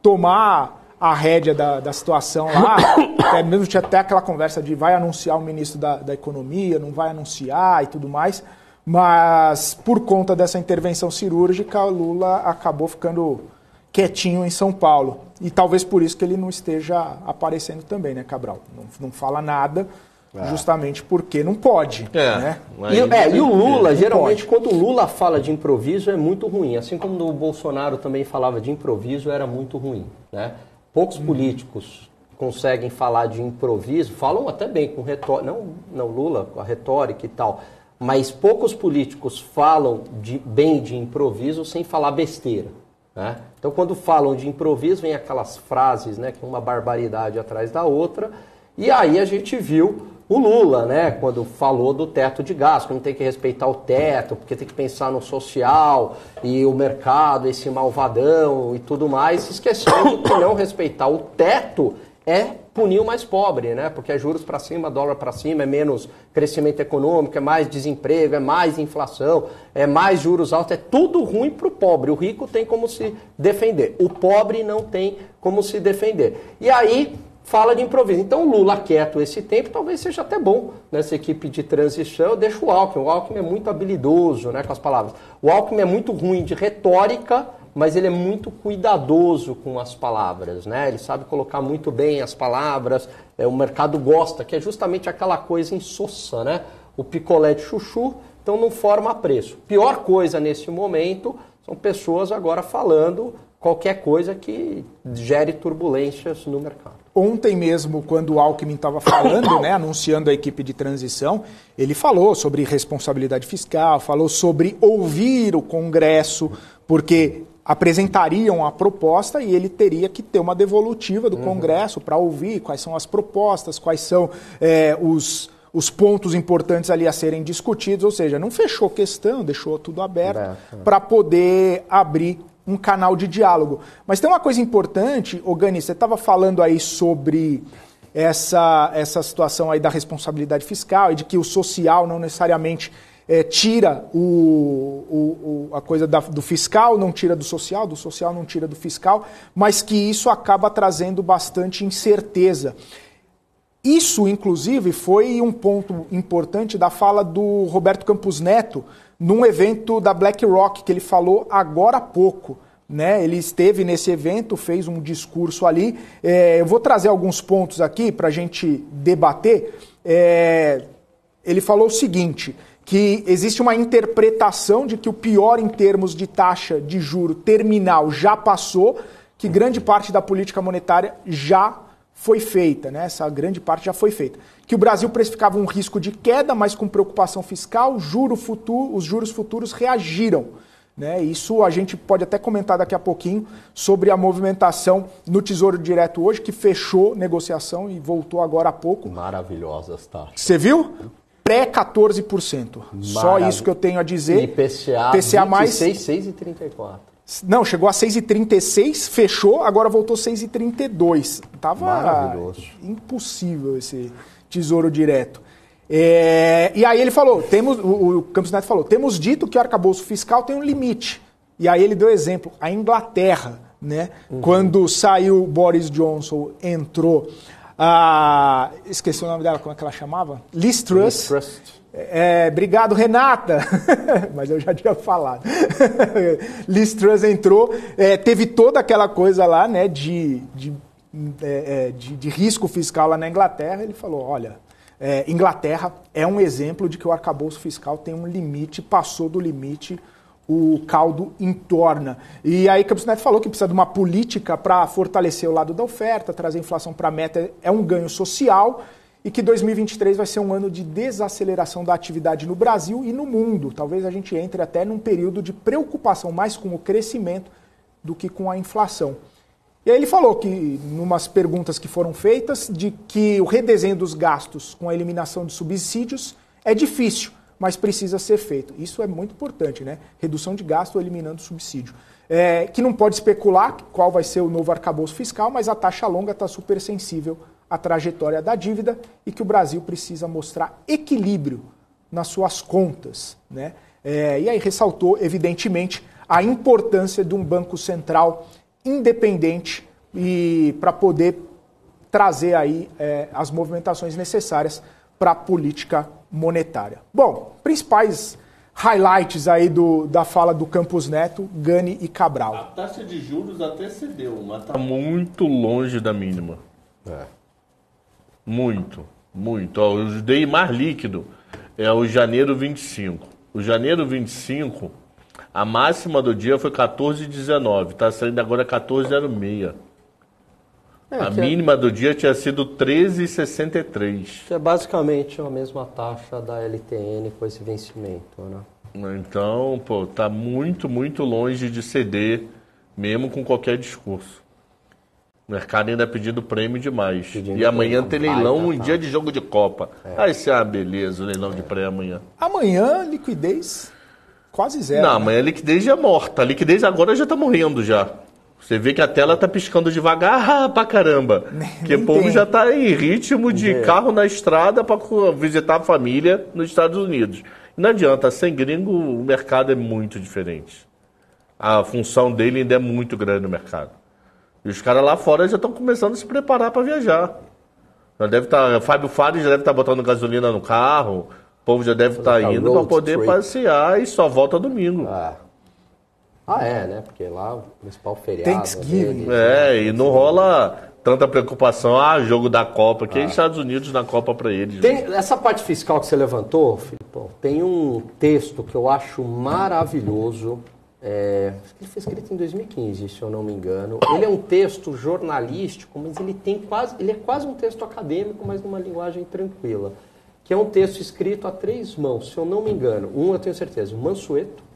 tomar a rédea da situação lá. Mesmo tinha até aquela conversa de vai anunciar o ministro da Economia, não vai anunciar e tudo mais. Mas, por conta dessa intervenção cirúrgica, o Lula acabou ficando quietinho em São Paulo. E talvez por isso que ele não esteja aparecendo também, né, Cabral? Não fala nada, justamente porque não pode. Né? E o Lula, geralmente, quando o Lula fala de improviso, é muito ruim. Assim como o Bolsonaro também falava de improviso, era muito ruim. Né? Poucos políticos conseguem falar de improviso, falam até bem com retórica, não Lula, com a retórica e tal, mas poucos políticos falam bem de improviso sem falar besteira. Né? Então, quando falam de improviso, vem aquelas frases, né, que uma barbaridade atrás da outra, e aí a gente viu o Lula, né, quando falou do teto de gasto, que não tem que respeitar o teto, porque tem que pensar no social, e o mercado, esse malvadão e tudo mais, esquecendo que não respeitar o teto é punir o mais pobre, né? Porque é juros para cima, dólar para cima, é menos crescimento econômico, é mais desemprego, é mais inflação, é mais juros altos, é tudo ruim para o pobre. O rico tem como se defender, o pobre não tem como se defender. E aí fala de improviso. Então o Lula quieto esse tempo talvez seja até bom nessa equipe de transição. Deixa o Alckmin é muito habilidoso, né, com as palavras. O Alckmin é muito ruim de retórica, mas ele é muito cuidadoso com as palavras, né? Ele sabe colocar muito bem as palavras, o mercado gosta, que é justamente aquela coisa insossa, né? O picolé de chuchu, então não forma preço. Pior coisa nesse momento são pessoas agora falando qualquer coisa que gere turbulências no mercado. Ontem mesmo, quando o Alckmin estava falando, né, anunciando a equipe de transição, ele falou sobre responsabilidade fiscal, falou sobre ouvir o Congresso, porque apresentariam a proposta e ele teria que ter uma devolutiva do Congresso para ouvir quais são as propostas, quais são os pontos importantes ali a serem discutidos, ou seja, não fechou questão, deixou tudo aberto para poder abrir um canal de diálogo. Mas tem uma coisa importante, Gani, você estava falando aí sobre essa situação aí da responsabilidade fiscal e de que o social não necessariamente tira a coisa do fiscal, não tira do social não tira do fiscal, mas que isso acaba trazendo bastante incerteza. Isso, inclusive, foi um ponto importante da fala do Roberto Campos Neto num evento da BlackRock, que ele falou agora há pouco. Né? Ele esteve nesse evento, fez um discurso ali. Eu vou trazer alguns pontos aqui para a gente debater. Ele falou o seguinte, que existe uma interpretação de que o pior em termos de taxa de juro terminal já passou, que grande parte da política monetária já foi feita, né? Essa grande parte já foi feita. Que o Brasil precificava um risco de queda, mas com preocupação fiscal, os juros futuros reagiram. Né? Isso a gente pode até comentar daqui a pouquinho sobre a movimentação no Tesouro Direto hoje, que fechou negociação e voltou agora há pouco. Maravilhosas taxas. Você viu? Pré-14%. Só isso que eu tenho a dizer. E PCA mais 6,34. Não, chegou a 6,36, fechou, agora voltou 6,32. Tava impossível esse Tesouro Direto. E aí ele falou, o Campos Neto falou, temos dito que o arcabouço fiscal tem um limite. E aí ele deu exemplo, a Inglaterra, né? Quando saiu Boris Johnson, entrou esqueci o nome dela, como é que ela chamava? Liz Truss. Obrigado, Renata. Mas eu já tinha falado. Liz Truss entrou, teve toda aquela coisa lá, né, de risco fiscal lá na Inglaterra. Ele falou, olha, Inglaterra é um exemplo de que o arcabouço fiscal tem um limite, passou do limite, o caldo entorna. E aí Campos Neto falou que precisa de uma política para fortalecer o lado da oferta, trazer a inflação para a meta, é um ganho social. e que 2023 vai ser um ano de desaceleração da atividade no Brasil e no mundo. Talvez a gente entre até num período de preocupação mais com o crescimento do que com a inflação. E aí ele falou que, numas perguntas que foram feitas, de que o redesenho dos gastos com a eliminação de subsídios é difícil, mas precisa ser feito. Isso é muito importante, né? Redução de gasto eliminando subsídio. Que não pode especular qual vai ser o novo arcabouço fiscal, mas a taxa longa está super sensível à trajetória da dívida e que o Brasil precisa mostrar equilíbrio nas suas contas, né? E aí ressaltou, evidentemente, a importância de um Banco Central independente e para poder trazer aí as movimentações necessárias para a política monetária. Bom, principais highlights aí da fala do Campos Neto, Gani e Cabral. A taxa de juros até cedeu, mas está muito longe da mínima. Muito, muito. Ó, o DI mais líquido é o janeiro 25. O janeiro 25, a máxima do dia foi 14,19. Está saindo agora 14,06. A mínima do dia tinha sido 13,63. Que é basicamente a mesma taxa da LTN com esse vencimento, né? Então, pô, tá muito, muito longe de ceder, mesmo com qualquer discurso. O mercado ainda pedindo prêmio demais. E amanhã tem leilão, um dia de jogo de Copa. Isso é uma beleza, o leilão de pré amanhã. Amanhã, liquidez quase zero. Não, né? amanhã a liquidez já é morta. A liquidez agora já tá morrendo já. Você vê que a tela tá piscando devagar pra caramba. Porque o povo já tá em ritmo de carro na estrada para visitar a família nos Estados Unidos. Não adianta, sem gringo o mercado é muito diferente. A função dele ainda é muito grande no mercado. E os caras lá fora já estão começando a se preparar para viajar. Já deve estar, Fábio Fares já deve estar botando gasolina no carro, o povo já deve estar indo para poder passear e só volta domingo. Né? Porque lá o principal feriado. Thanksgiving. E não rola tanta preocupação, jogo da Copa, que é Estados Unidos na Copa para eles. Essa parte fiscal que você levantou, Filipão, tem um texto que eu acho maravilhoso. Ele foi escrito em 2015, se eu não me engano. Ele é um texto jornalístico, mas ele é quase um texto acadêmico, mas numa linguagem tranquila. Que é um texto escrito a 3 mãos, se eu não me engano. Um eu tenho certeza, o Mansueto.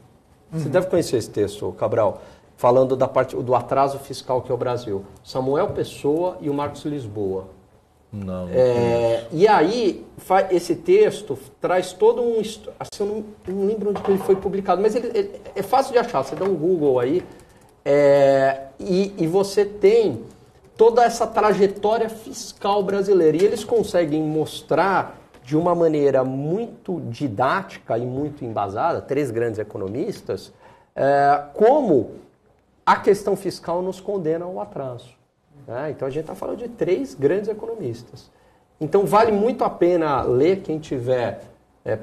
Você deve conhecer esse texto, Cabral, falando da parte do atraso fiscal que é o Brasil. Samuel Pessoa e o Marcos Lisboa. Não. E aí, esse texto traz todo um... Assim, eu não lembro onde ele foi publicado, mas ele é fácil de achar. Você dá um Google aí e você tem toda essa trajetória fiscal brasileira. E eles conseguem mostrar de uma maneira muito didática e muito embasada, 3 grandes economistas, como a questão fiscal nos condena ao atraso. Então a gente está falando de 3 grandes economistas. Então vale muito a pena ler, quem tiver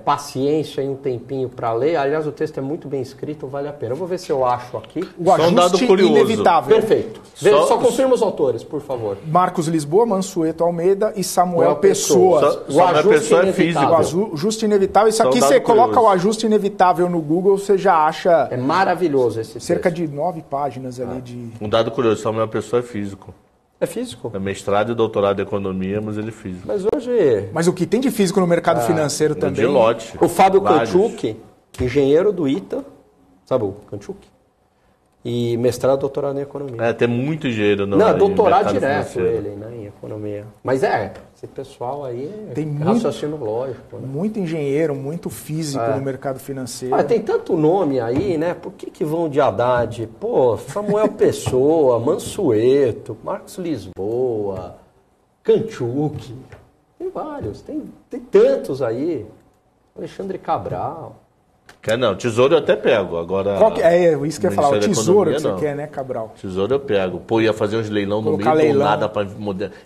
paciência e um tempinho para ler. Aliás, o texto é muito bem escrito, vale a pena. Eu vou ver se eu acho aqui. O ajuste inevitável. Perfeito. Só confirma os autores, por favor. Marcos Lisboa, Mansueto Almeida e Samuel Pessoa. O ajuste é físico. O ajuste inevitável. Isso aqui você coloca o ajuste inevitável no Google, você já acha... É maravilhoso esse texto. Cerca de 9 páginas ali de... Um dado curioso, Samuel Pessoa é físico. É físico? É mestrado e doutorado em economia, mas ele é físico. Mas hoje... Mas o que tem de físico no mercado financeiro também... De lote. O Fábio Kanchuk, engenheiro do ITA, sabe o Kanchuk? E mestrado e doutorado em economia. Tem muito engenheiro no Não, doutorado direto financeiro. ele, né, em economia. Mas esse pessoal aí tem raciocínio lógico. Né? Muito engenheiro, muito físico no mercado financeiro. Tem tanto nome aí, né? Por que vão de Haddad? Samuel Pessoa, Mansueto, Marcos Lisboa, Kanchuk. Tem vários, tem tantos aí. Alexandre Cabral. Não, tesouro eu até pego. Agora, isso que eu ia falar, o tesouro que você quer, né, Cabral? Tesouro eu pego. Ia fazer uns leilão no meio do nada para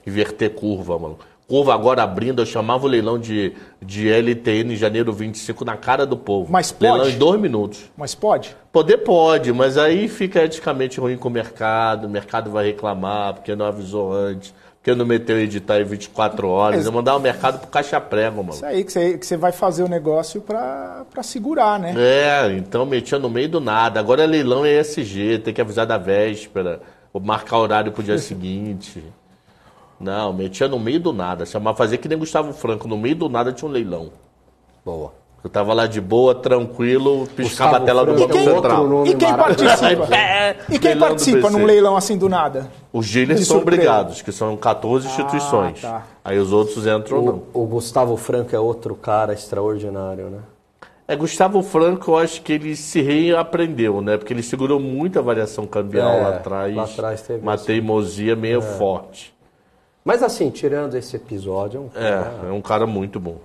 inverter curva, mano. Curva agora abrindo, eu chamava o leilão de LTN em janeiro 25 na cara do povo. Mas pode? Leilão em 2 minutos. Mas pode? Poder pode, mas aí fica eticamente ruim com o mercado vai reclamar porque não avisou antes. Porque não meteu editar em 24 horas. Eu mandar o mercado pro caixa-prego, mano. Isso aí, que você vai fazer o negócio pra segurar, né? Então metia no meio do nada. Agora leilão é ESG, tem que avisar da véspera, ou marcar horário pro dia seguinte. Não, metia no meio do nada. Chamava fazer que nem Gustavo Franco. No meio do nada tinha um leilão. Boa. Eu tava lá de boa, tranquilo, piscava Gustavo a tela do Franco Banco é outro Central. nome E quem participa? E quem Leilão do participa BC. num leilão assim do nada? Os dealers De são surpresa. obrigados, que são 14 instituições. tá. Aí os outros entram ou não. O Gustavo Franco é outro cara extraordinário, né? Gustavo Franco, eu acho que ele se reaprendeu, né? Porque ele segurou muita variação cambial lá atrás. lá atrás teve uma isso. teimosia meio forte. Mas assim, tirando esse episódio, É um cara muito bom.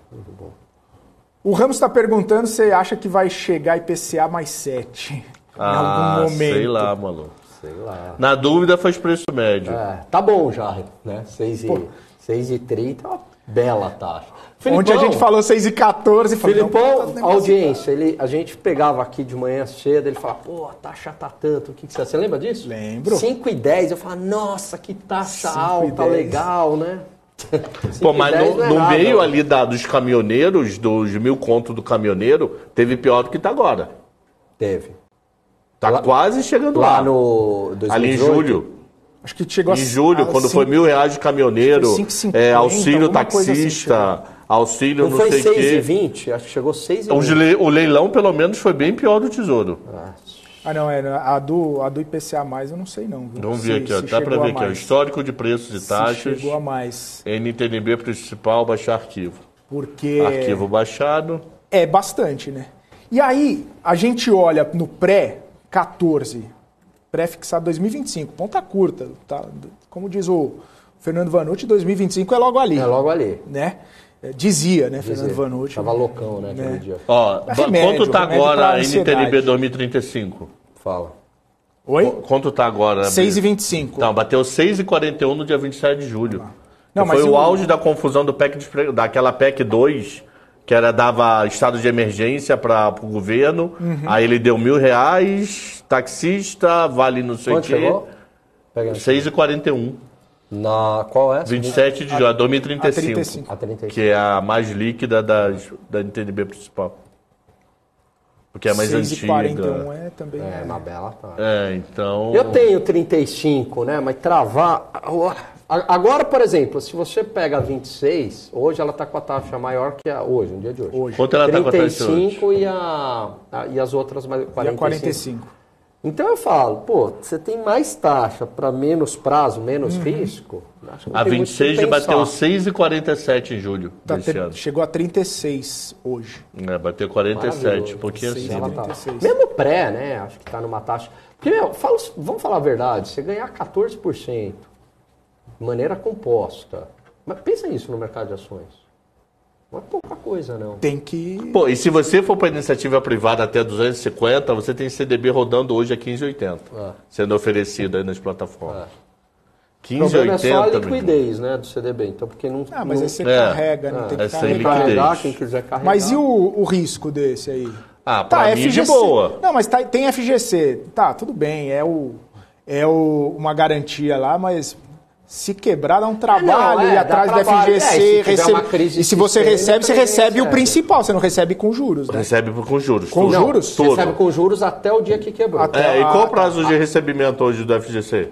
O Ramos está perguntando se você acha que vai chegar IPCA mais 7 em algum momento. Sei lá, maluco. sei lá. Na dúvida faz preço médio. Tá bom já, né? 6,30 é uma bela taxa. Ontem a gente falou 6,14 e falou, Filipão, audiência, a gente pegava aqui de manhã cedo, ele falava, pô, a taxa tá tanto, o que você lembra disso? Lembro. 5,10, eu falava, nossa, que taxa 5,10. alta, legal, né? Pô, mas 5,10 não é no nada. meio ali dos caminhoneiros, dos 1.000 conto do caminhoneiro, teve pior do que tá agora. Teve. Tá quase chegando Lá lá. no 2018, Ali em julho. Acho que chegou Em julho, quando foi R$1.000 de caminhoneiro, Acho que foi 5,50, auxílio alguma coisa assim, taxista, auxílio não não foi sei o quê. 6,20? Acho que chegou 6,20. O leilão, pelo menos, foi bem pior do Tesouro. Ah, não, a do IPCA mais eu não sei não. Viu? Vamos ver aqui, ó. Se Dá para chegou ver a aqui, ó. mais. Histórico de preços e Se taxas. chegou a mais. NTNB principal, baixar arquivo. Porque Arquivo baixado. é bastante, né? E aí, a gente olha no pré-14, pré-fixado 2025, ponta curta, tá? Como diz o Fernando Vanucci, 2025 é logo ali. É logo ali. Né? Dizia, né, Fernando Vanucci. Tava loucão, né, aquele dia. Ó, Remédio, quanto tá remédio agora pra a ansiedade. NTNB 2035? Fala. Oi? Quanto tá agora? 6,25. Não, bateu 6,41 no dia 27 de julho. Não, Foi mas o auge da confusão do daquela PEC 2, que dava estado de emergência para o governo. Aí ele deu R$1.000, taxista, vale não sei o Quanto quê. chegou? Pega 6,41. Qual é? 27 de julho, 2035. 35. A 35. Que é a mais líquida da NTNB principal. Porque é mais 6,41 antiga. é também. É, uma bela taxa. Então... Eu tenho 35, né? Mas travar... Agora, por exemplo, se você pega a 26, hoje ela está com a taxa maior que a hoje, no dia de hoje. Hoje. Quanto ela tá com a taxa hoje? 35 e as outras mais 45. E a 45. Então eu falo, pô, você tem mais taxa para menos prazo, menos risco. Acho que não A tem muito o que 26 já bateu pensar. 6,47 em julho Tá desse ano. chegou a 36 hoje. Bateu 47, Maravilhoso. porque assim... Ela tá. 36. Mesmo pré, né? Acho que tá numa taxa. Porque, vamos falar a verdade, você ganhar 14% de maneira composta. Mas pensa isso no mercado de ações. Não é pouca coisa, não. Tem que. Pô, e se você for para iniciativa privada até 250, você tem CDB rodando hoje a 15,80. Sendo oferecido aí nas plataformas. O problema é só a 15,80, liquidez, né, do CDB. Então, porque não... Ah, mas não, aí você carrega, não tem que essa quem carregar. liquidez. carregar, quem quiser carregar. Mas e o risco desse aí? Ah, pra mim de boa. Não, mas tem FGC. Tá, tudo bem, uma garantia lá, mas se quebrar dá um trabalho ir dá atrás do trabalho. FGC. Se tiver uma crise E se você sistêmica, recebe, você também recebe o recebe. principal, você não recebe com juros, né? Recebe com juros. Com tudo. juros? Você Tudo. recebe com juros até o dia que quebrou. Até- E qual o prazo de recebimento hoje do FGC?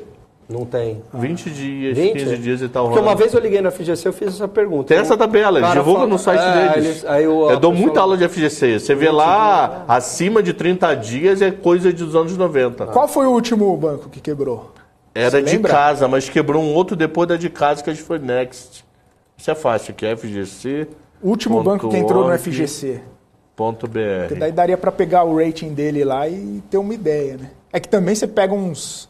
Não tem. 20 dias, 20? 15 dias e tal. Porque uma vez eu liguei na FGC, eu fiz essa pergunta. Tem essa tabela, eles Cara, divulgam fala- no site deles. Eu dou muita aula de FGC. Você vê lá, acima de 30 dias é coisa dos anos 90. Qual foi o último banco que quebrou? Era Você de lembra? casa, mas quebrou um outro depois da de casa, que acho que foi Next. Isso é fácil, que é FGC. O último banco que entrou no FGC. Porque .br. daí daria pra pegar o rating dele lá e ter uma ideia, né? É que também você pega uns...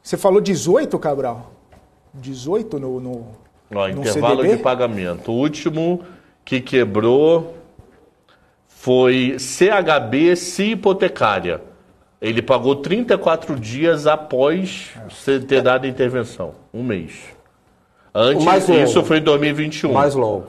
Você falou 18, Cabral? 18 no Ó, intervalo CDB? de pagamento. O último que quebrou foi CHB CI Hipotecária. Ele pagou 34 dias após você ter dado a intervenção. Um mês. Antes, O mais longo. isso foi em 2021. Mais longo.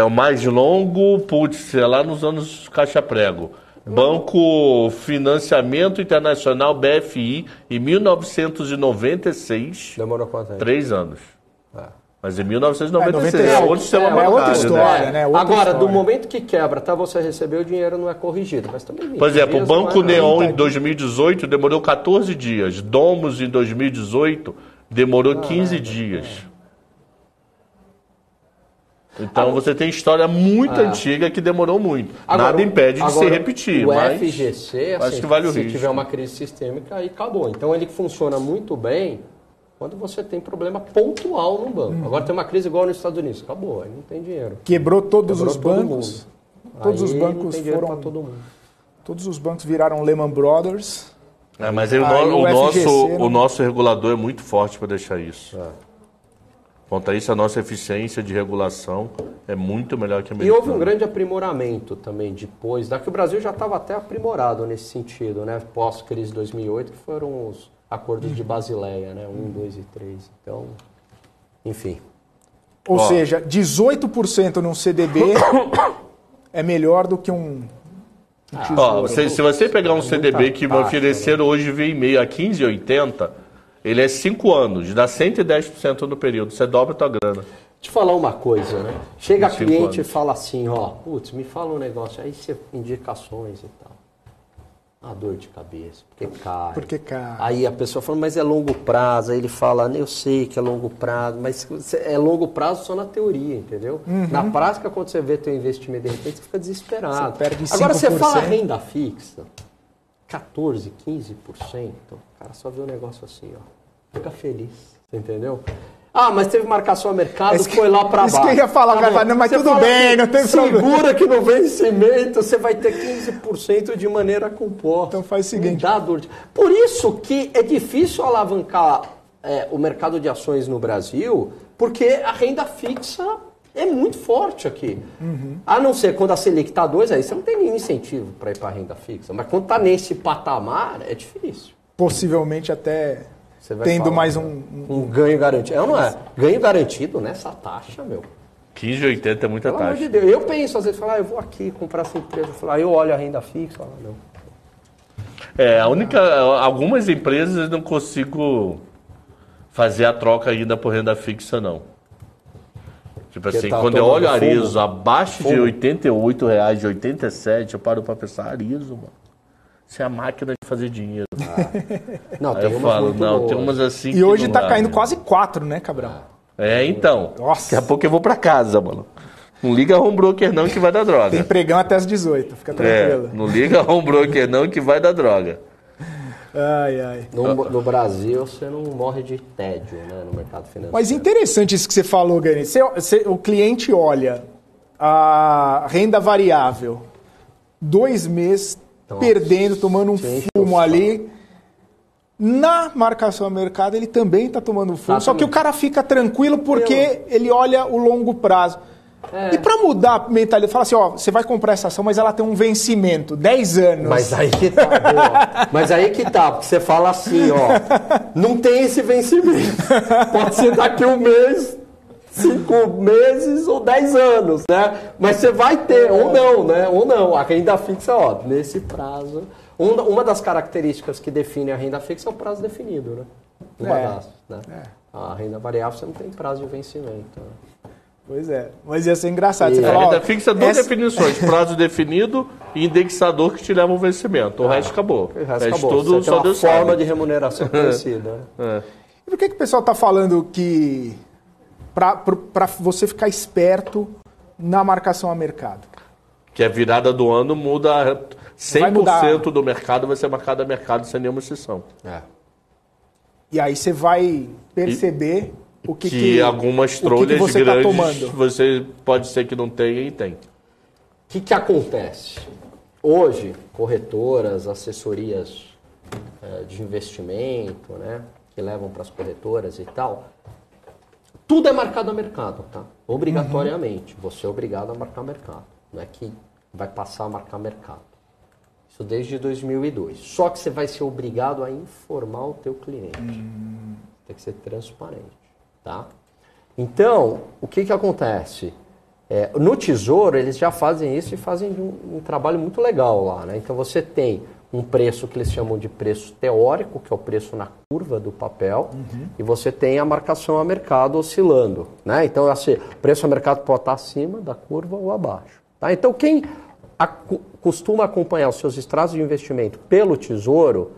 O mais longo, putz, é lá nos anos Caixa Prego. Banco Financiamento Internacional, BFI, em 1996, Demorou quanto tempo? 3 anos. É. Mas em 1996, É, outro sistema é outra bancário, história, né? Outra Agora, do história. momento que quebra até você receber o dinheiro, não é corrigido. Mas também 20 Por exemplo, o dias não Banco é nada. Neon em 2018 demorou 14 dias. Domus em 2018 demorou 15 dias. Então você tem história muito antiga que demorou muito. Agora, nada impede de se repetir. O mas FGC, acho que vale o risco. Se tiver uma crise sistêmica, aí acabou. Então ele funciona muito bem quando você tem problema pontual no banco. Agora tem uma crise igual nos Estados Unidos, acabou, aí não tem dinheiro. Quebrou todos os bancos. Todos os bancos não tem dinheiro para todo mundo. Todos os bancos viraram Lehman Brothers. Mas aí o nosso regulador é muito forte para deixar isso. Quanto a isso, a nossa eficiência de regulação é muito melhor que a americana. E houve um grande aprimoramento também depois, que o Brasil já estava até aprimorado nesse sentido, né? Pós-crise de 2008, que foram os acordos de Basileia, né? 1, 2 e 3. Então, enfim. Ou seja, 18% num CDB é melhor do que um tesouro. Se você pegar um CDB que me ofereceram hoje V&meio a 15,80, ele é 5 anos, dá 110% no período, você dobra a tua grana. Te falar uma coisa, né? Chega cliente e fala assim, putz, me fala um negócio, aí você indicações e tal. Dor de cabeça, porque cai. Aí a pessoa fala, mas é longo prazo. Aí ele fala, eu sei que é longo prazo, mas é longo prazo só na teoria, entendeu? Na prática, quando você vê teu investimento, de repente, você fica desesperado. Você perde 5%. Agora, você fala renda fixa, 14%, 15%, o cara só vê um negócio assim, fica feliz, entendeu? Mas teve marcação a mercado, foi lá para baixo. Isso que eu ia falar, mas tudo bem, não tem problema. Segura que no vencimento você vai ter 15% de maneira composta. Então faz o seguinte. Dá dor de... Por isso que é difícil alavancar o mercado de ações no Brasil, porque a renda fixa é muito forte aqui. A não ser quando a Selic está 2, aí você não tem nenhum incentivo para ir para a renda fixa. Mas quando está nesse patamar, é difícil. Possivelmente até... tendo mais um ganho garantido. Não é? Ganho garantido nessa taxa, meu. 15,80 é muita Pelo taxa. Amor de Deus. Eu penso, às vezes, eu vou aqui comprar essa empresa. Eu olho a renda fixa, não. Algumas empresas eu não consigo fazer a troca ainda por renda fixa, não. Tipo assim, quando eu olho Arizo abaixo de R$88, de 87, eu paro para pensar, Arizo, mano. Isso é a máquina de fazer dinheiro. Não, tem umas assim. E hoje tá caindo quase 4, né, Cabral? Então. Nossa. Daqui a pouco eu vou pra casa, mano. Não liga a home broker não que vai dar droga. Tem pregão até as 18, fica tranquilo. Não liga a home broker não que vai dar droga. Ai. No Brasil, você não morre de tédio, né, no mercado financeiro. Mas interessante isso que você falou, Gani. O cliente olha a renda variável, 2 meses... perdendo, tomando um fumo ali. Na marcação a mercado, ele também está tomando um fumo. Só que o cara fica tranquilo porque ele olha o longo prazo. E para mudar a mentalidade, fala assim, você vai comprar essa ação, mas ela tem um vencimento, 10 anos. Mas aí que tá, porque você fala assim, não tem esse vencimento. Pode ser daqui um mês, 5 meses ou 10 anos, né? Mas você vai ter, ou não, né? Ou não. A renda fixa, nesse prazo. Uma das características que define a renda fixa é o prazo definido, né? No cadastro, né? A renda variável você não tem prazo de vencimento. Né? Pois é, mas ia ser engraçado. Você fala, a renda fixa, 2 definições, prazo definido e indexador que te leva ao vencimento. O resto acabou. O resto acabou. Tudo você só tem uma forma de remuneração conhecida. E por que o pessoal está falando que para você ficar esperto na marcação a mercado? Que a virada do ano muda 100% do mercado, vai ser marcado a mercado sem nenhuma exceção. E aí você vai perceber o que algumas trolhas você grandes tá tomando. Você pode ser que não tenha e tem. O que acontece? Hoje, corretoras, assessorias de investimento, né, que levam para as corretoras e tal, tudo é marcado a mercado, tá? Obrigatoriamente. Você é obrigado a marcar mercado. Não é que vai passar a marcar mercado. Isso desde 2002. Só que você vai ser obrigado a informar o teu cliente. Tem que ser transparente, tá? Então, o que acontece? No Tesouro, eles já fazem isso e fazem um trabalho muito legal lá, né? Então, você tem um preço que eles chamam de preço teórico, que é o preço na curva do papel, e você tem a marcação a mercado oscilando, né? Então, assim, o preço a mercado pode estar acima da curva ou abaixo, tá? Então, quem costuma acompanhar os seus extratos de investimento pelo Tesouro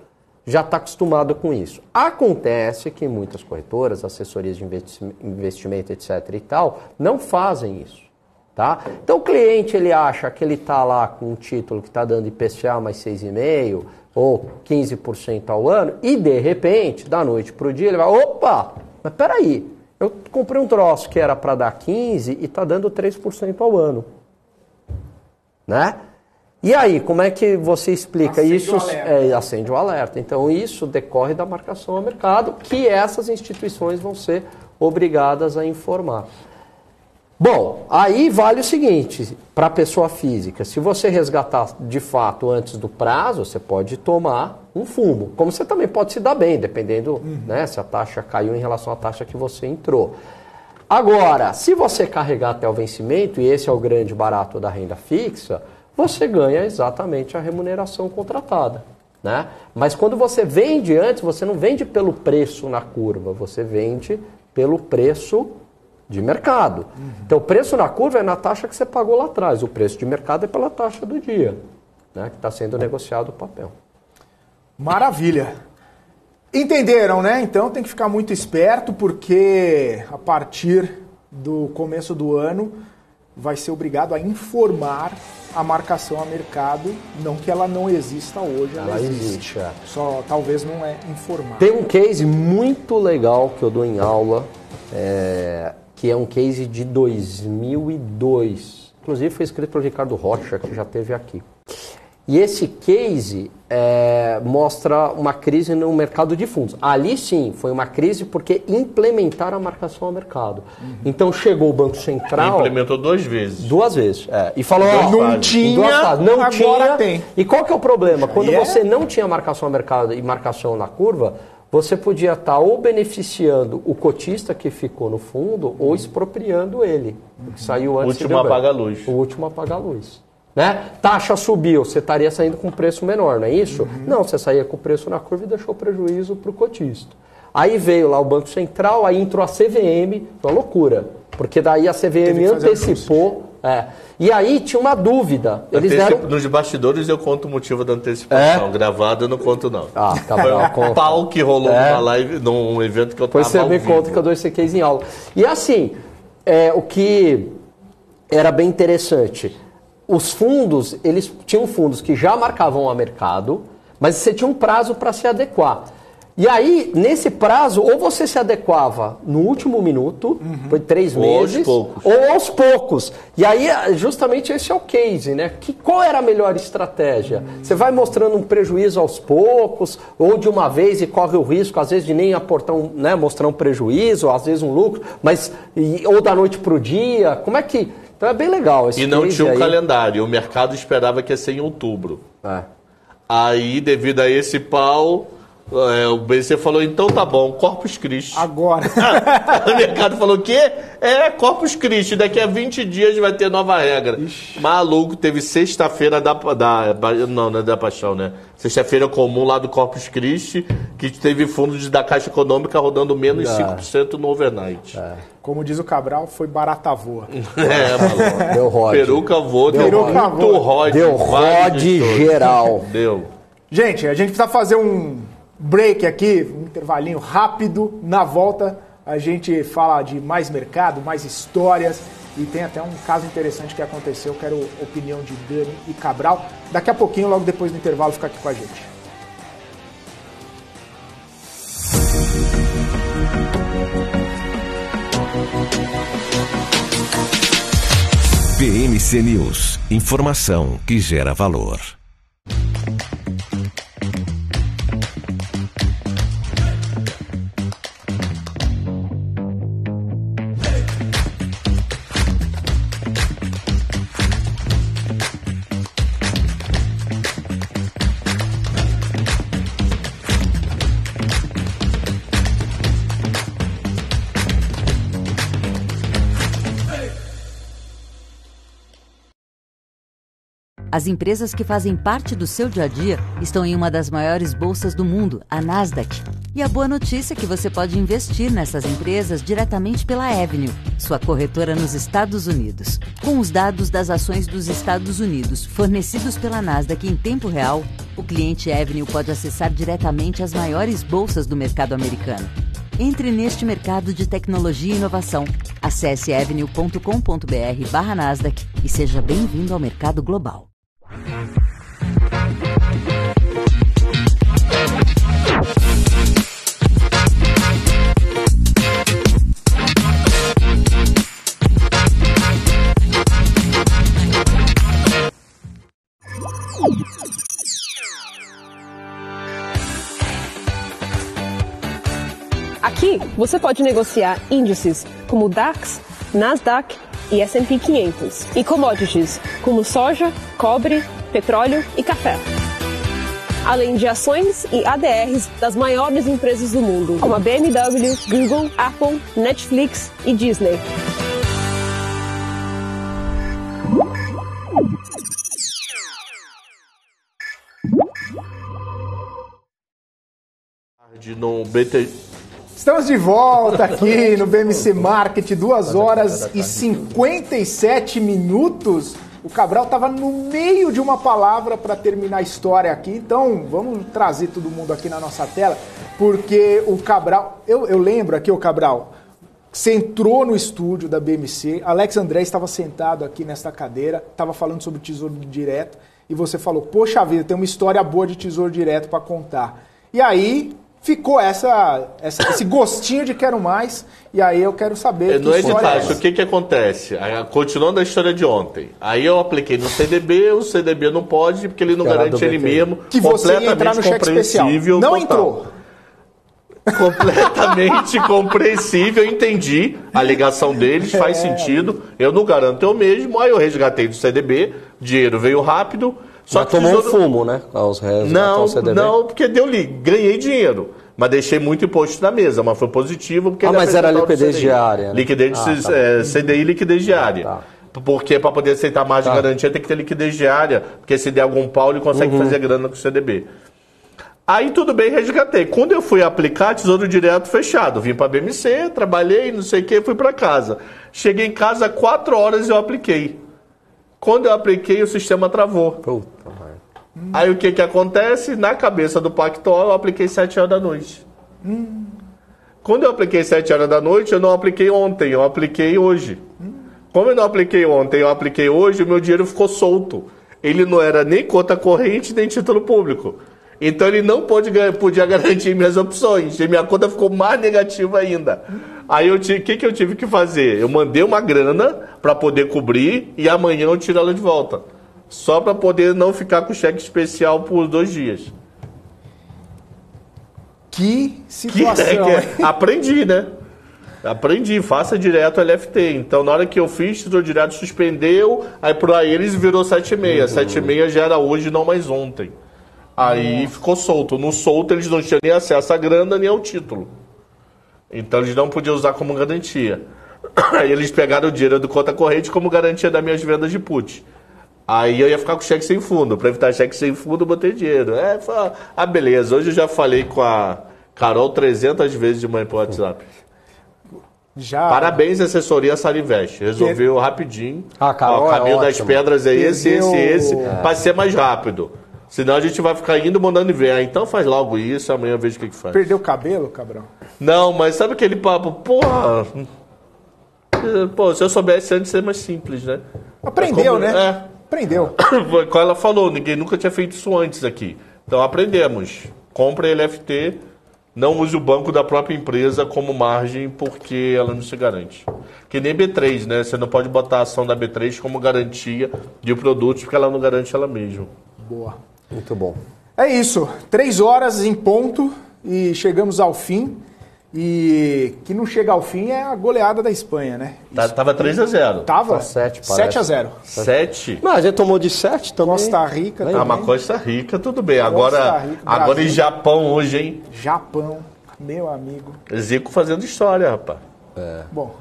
já está acostumado com isso. Acontece que muitas corretoras, assessorias de investimento, etc. e tal, não fazem isso. Tá? Então o cliente ele acha que ele está lá com um título que está dando IPCA mais 6,5% ou 15% ao ano e de repente, da noite para o dia, ele vai, opa, mas peraí, eu comprei um troço que era para dar 15% e está dando 3% ao ano. Né? E aí, como é que você explica isso? Acende o alerta. Então isso decorre da marcação ao mercado, que essas instituições vão ser obrigadas a informar. Bom, aí vale o seguinte, para a pessoa física, se você resgatar de fato antes do prazo, você pode tomar um fumo. Como você também pode se dar bem, dependendo né, se a taxa caiu em relação à taxa que você entrou. Agora, se você carregar até o vencimento, e esse é o grande barato da renda fixa, você ganha exatamente a remuneração contratada. Né? Mas quando você vende antes, você não vende pelo preço na curva, você vende pelo preço de mercado. Então, o preço na curva é na taxa que você pagou lá atrás. O preço de mercado é pela taxa do dia, né, que está sendo negociado o papel. Maravilha. Entenderam, né? Então tem que ficar muito esperto, porque a partir do começo do ano vai ser obrigado a informar a marcação a mercado. Não que ela não exista hoje, ela existe. Só talvez não é informar. Tem um case muito legal que eu dou em aula, que é um case de 2002. Inclusive foi escrito pelo Ricardo Rocha, que já esteve aqui. E esse case mostra uma crise no mercado de fundos. Ali sim, foi uma crise porque implementaram a marcação ao mercado. Então chegou o Banco Central... Implementou 2 vezes. 2 vezes, E falou, não tinha, não agora tinha. Tem. E qual que é o problema? Quando você não tinha marcação ao mercado e marcação na curva, você podia estar ou beneficiando o cotista que ficou no fundo ou expropriando ele, que saiu antes. O último apaga a luz. O último apaga a luz. Né? Taxa subiu, você estaria saindo com preço menor, não é isso? Não, você saía com o preço na curva e deixou prejuízo para o cotista. Aí veio lá o Banco Central, aí entrou a CVM, uma loucura, porque daí a CVM antecipou. E aí tinha uma dúvida. Eles deram... Nos bastidores eu conto o motivo da antecipação. Gravado eu não conto, não. Foi um pau que rolou numa live, num evento que eu estava ao vivo. Você me conta que eu dou esse case em aula. E assim, o que era bem interessante, os fundos, eles tinham fundos que já marcavam a mercado, mas você tinha um prazo para se adequar. E aí, nesse prazo, ou você se adequava no último minuto, foi 3 meses, ou aos poucos. E aí, justamente esse é o case, né? Qual era a melhor estratégia? Você vai mostrando um prejuízo aos poucos, ou de uma vez e corre o risco, às vezes, de nem aportar mostrar um prejuízo, às vezes um lucro, ou da noite para o dia. Como é que... Então é bem legal esse case. E não tinha um calendário, o mercado esperava que ia ser em outubro. Aí, devido a esse pau... o BC falou, então tá bom, Corpus Christi. Agora. O mercado falou o quê? Corpus Christi, daqui a 20 dias vai ter nova regra. Ixi. Maluco, teve sexta-feira não é da Paixão, né? Sexta-feira comum lá do Corpus Christi, que teve fundos da Caixa Econômica rodando menos 5% no overnight. Como diz o Cabral, foi barata voa. Maluco. Deu rod. Peruca voa, deu muito rod. Deu rod geral. Deu. Gente, a gente precisa fazer um break aqui, um intervalinho rápido. Na volta a gente fala de mais mercado, mais histórias, e tem até um caso interessante que aconteceu. Quero a opinião de Dani e Cabral. Daqui a pouquinho, logo depois do intervalo, fica aqui com a gente. BMC News, informação que gera valor. As empresas que fazem parte do seu dia a dia estão em uma das maiores bolsas do mundo, a Nasdaq. E a boa notícia é que você pode investir nessas empresas diretamente pela Avenue, sua corretora nos Estados Unidos. Com os dados das ações dos Estados Unidos fornecidos pela Nasdaq em tempo real, o cliente Avenue pode acessar diretamente as maiores bolsas do mercado americano. Entre neste mercado de tecnologia e inovação. Acesse avenue.com.br/Nasdaq e seja bem-vindo ao mercado global. Aqui, você pode negociar índices como o DAX, Nasdaq e S&P 500 e commodities como soja, cobre, petróleo e café. Além de ações e ADRs das maiores empresas do mundo, como a BMW, Google, Apple, Netflix e Disney. No BT... Estamos de volta aqui no BMC Market, 2 horas e 57 minutos. O Cabral estava no meio de uma palavra para terminar a história aqui, então vamos trazer todo mundo aqui na nossa tela, porque o Cabral, eu lembro aqui, o Cabral, você entrou no estúdio da BMC, Alex André estava sentado aqui nesta cadeira, estava falando sobre Tesouro Direto, e você falou, poxa vida, tem uma história boa de Tesouro Direto para contar. E aí... ficou esse gostinho de quero mais, e aí eu quero saber... Não é de taxa, o que acontece? Continuando a história de ontem, aí eu apliquei no CDB, o CDB não pode, porque ele não garante ele mesmo, que você ia entrar no cheque especial. Não entrou. Completamente compreensível, entendi a alegação deles, faz sentido, eu não garanto eu mesmo, aí eu resgatei do CDB, dinheiro veio rápido... Só que tomou um fumo, né? Aos reais, não, porque ganhei dinheiro. Mas deixei muito imposto na mesa, mas foi positivo. Porque mas era liquidez diária. Né? Liquidez CDI e liquidez diária. Tá. Porque para poder aceitar margem de garantia tem que ter liquidez diária, porque se der algum pau ele consegue fazer grana com o CDB. Aí tudo bem, resgatei. Quando eu fui aplicar, Tesouro Direto fechado. Vim para a BMC, trabalhei, não sei o que, fui para casa. Cheguei em casa, 4 horas eu apliquei. Quando eu apliquei, o sistema travou. Puta. Aí o que acontece? Na cabeça do Pactual, eu apliquei 7 horas da noite. Quando eu apliquei 7 horas da noite, eu não apliquei ontem, eu apliquei hoje. Como eu não apliquei ontem, eu apliquei hoje, o meu dinheiro ficou solto. Ele não era nem conta corrente, nem título público. Então ele não podia garantir minhas opções. E minha conta ficou mais negativa ainda. Aí o que eu tive que fazer? Eu mandei uma grana para poder cobrir e amanhã eu tiro ela de volta. Só para poder não ficar com cheque especial por 2 dias. Que situação. Aprendi, né? Aprendi, faça direto LFT. Então, na hora que eu fiz, o direto suspendeu, aí por aí eles virou 7,5. 7,5 já era hoje, não mais ontem. Aí ficou solto. No solto, eles não tinham nem acesso à grana nem ao título. Então, eles não podiam usar como garantia. Aí eles pegaram o dinheiro do conta corrente como garantia das minhas vendas de put. Aí eu ia ficar com cheque sem fundo. Para evitar cheque sem fundo, eu botei dinheiro. Beleza. Hoje eu já falei com a Carol 300 vezes de manhã pro WhatsApp. Parabéns, assessoria Sarinvest. Resolveu rapidinho. Carol, o caminho das pedras é esse. Para ser mais rápido. Senão a gente vai ficar indo, mandando e ver. Então faz logo isso, amanhã eu vejo o que faz. Perdeu o cabelo, Cabral? Não, mas sabe aquele papo? Porra... Pô, se eu soubesse antes, seria mais simples, né? Aprendeu, né? Aprendeu. Como ela falou, ninguém nunca tinha feito isso antes aqui. Então aprendemos. Compre LFT, não use o banco da própria empresa como margem, porque ela não se garante. Que nem B3, né? Você não pode botar a ação da B3 como garantia de produtos, porque ela não garante ela mesma. Boa. Muito bom. É isso. 3 horas em ponto e chegamos ao fim. E que não chega ao fim é a goleada da Espanha, né? Tava 3-0. Tava? 7-0. 7? Não, a gente tomou de 7 também. Costa Rica também. Mas Costa Rica, tudo bem. Agora em Japão hoje, hein? Japão, meu amigo. Zico fazendo história, rapaz. Bom,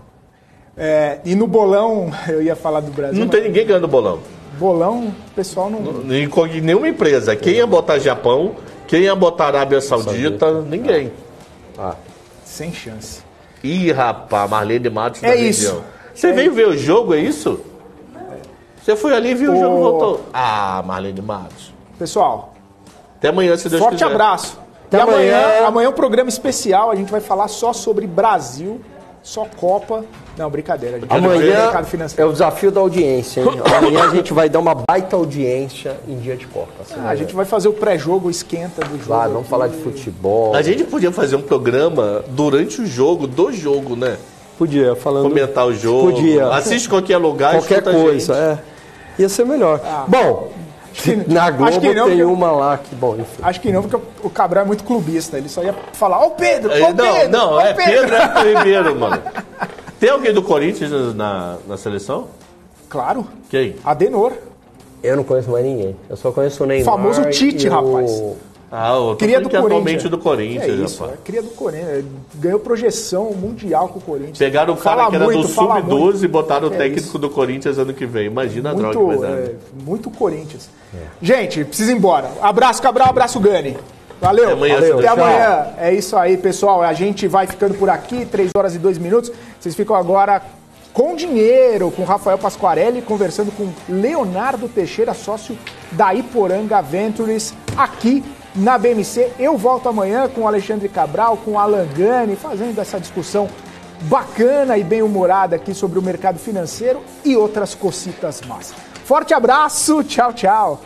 e no bolão, eu ia falar do Brasil. Não tem ninguém ganhando bolão. Bolão, o pessoal não... Nenhuma empresa. Quem ia botar Japão, quem ia botar Arábia Saudita, ninguém. Sem chance. Ih, rapaz, Marlene Matos da região. Você veio ver o jogo, é isso? Você foi ali, viu o jogo e voltou. Marlene Matos. Pessoal, até amanhã, se Deus quiser. Forte abraço. E amanhã é um programa especial, a gente vai falar só sobre Brasil, só Copa. Não, brincadeira. Amanhã é o desafio da audiência, hein? Amanhã a gente vai dar uma baita audiência em dia de Copa. A gente vai fazer o pré-jogo, esquenta do jogo. Claro, vamos falar de futebol. A gente podia fazer um programa durante o jogo, do jogo, né? Podia, falando... Comentar o jogo. Podia. Assiste qualquer lugar, qualquer coisa, Ia ser melhor. Bom... Na Globo tem uma lá que, bom, enfim. Acho que não, porque o Cabral é muito clubista. Ele só ia falar, ó o Pedro, Pedro é primeiro, mano. Tem alguém do Corinthians na seleção? Claro. Quem? Adenor. Eu não conheço mais ninguém. Eu só conheço o Neymar. Famoso Tite, rapaz. Eu cria do atualmente do Corinthians. É isso, rapaz. Cria do Corinthians. Ganhou projeção mundial com o Corinthians. Pegaram o cara que era do Sub-12 e botaram o técnico do Corinthians ano que vem. Imagina a droga que vai dar. Muito Corinthians. Gente, precisa ir embora. Abraço, Cabral, abraço, Gani. Valeu. Até amanhã. É isso aí, pessoal. A gente vai ficando por aqui, 3 horas e 2 minutos. Vocês ficam agora com dinheiro, com Rafael Pasquarelli, conversando com Leonardo Teixeira, sócio da Iporanga Ventures, aqui na BMC. Eu volto amanhã com o Alexandre Cabral, com o Alan Gani, fazendo essa discussão bacana e bem-humorada aqui sobre o mercado financeiro e outras cocitas más. Forte abraço, tchau, tchau.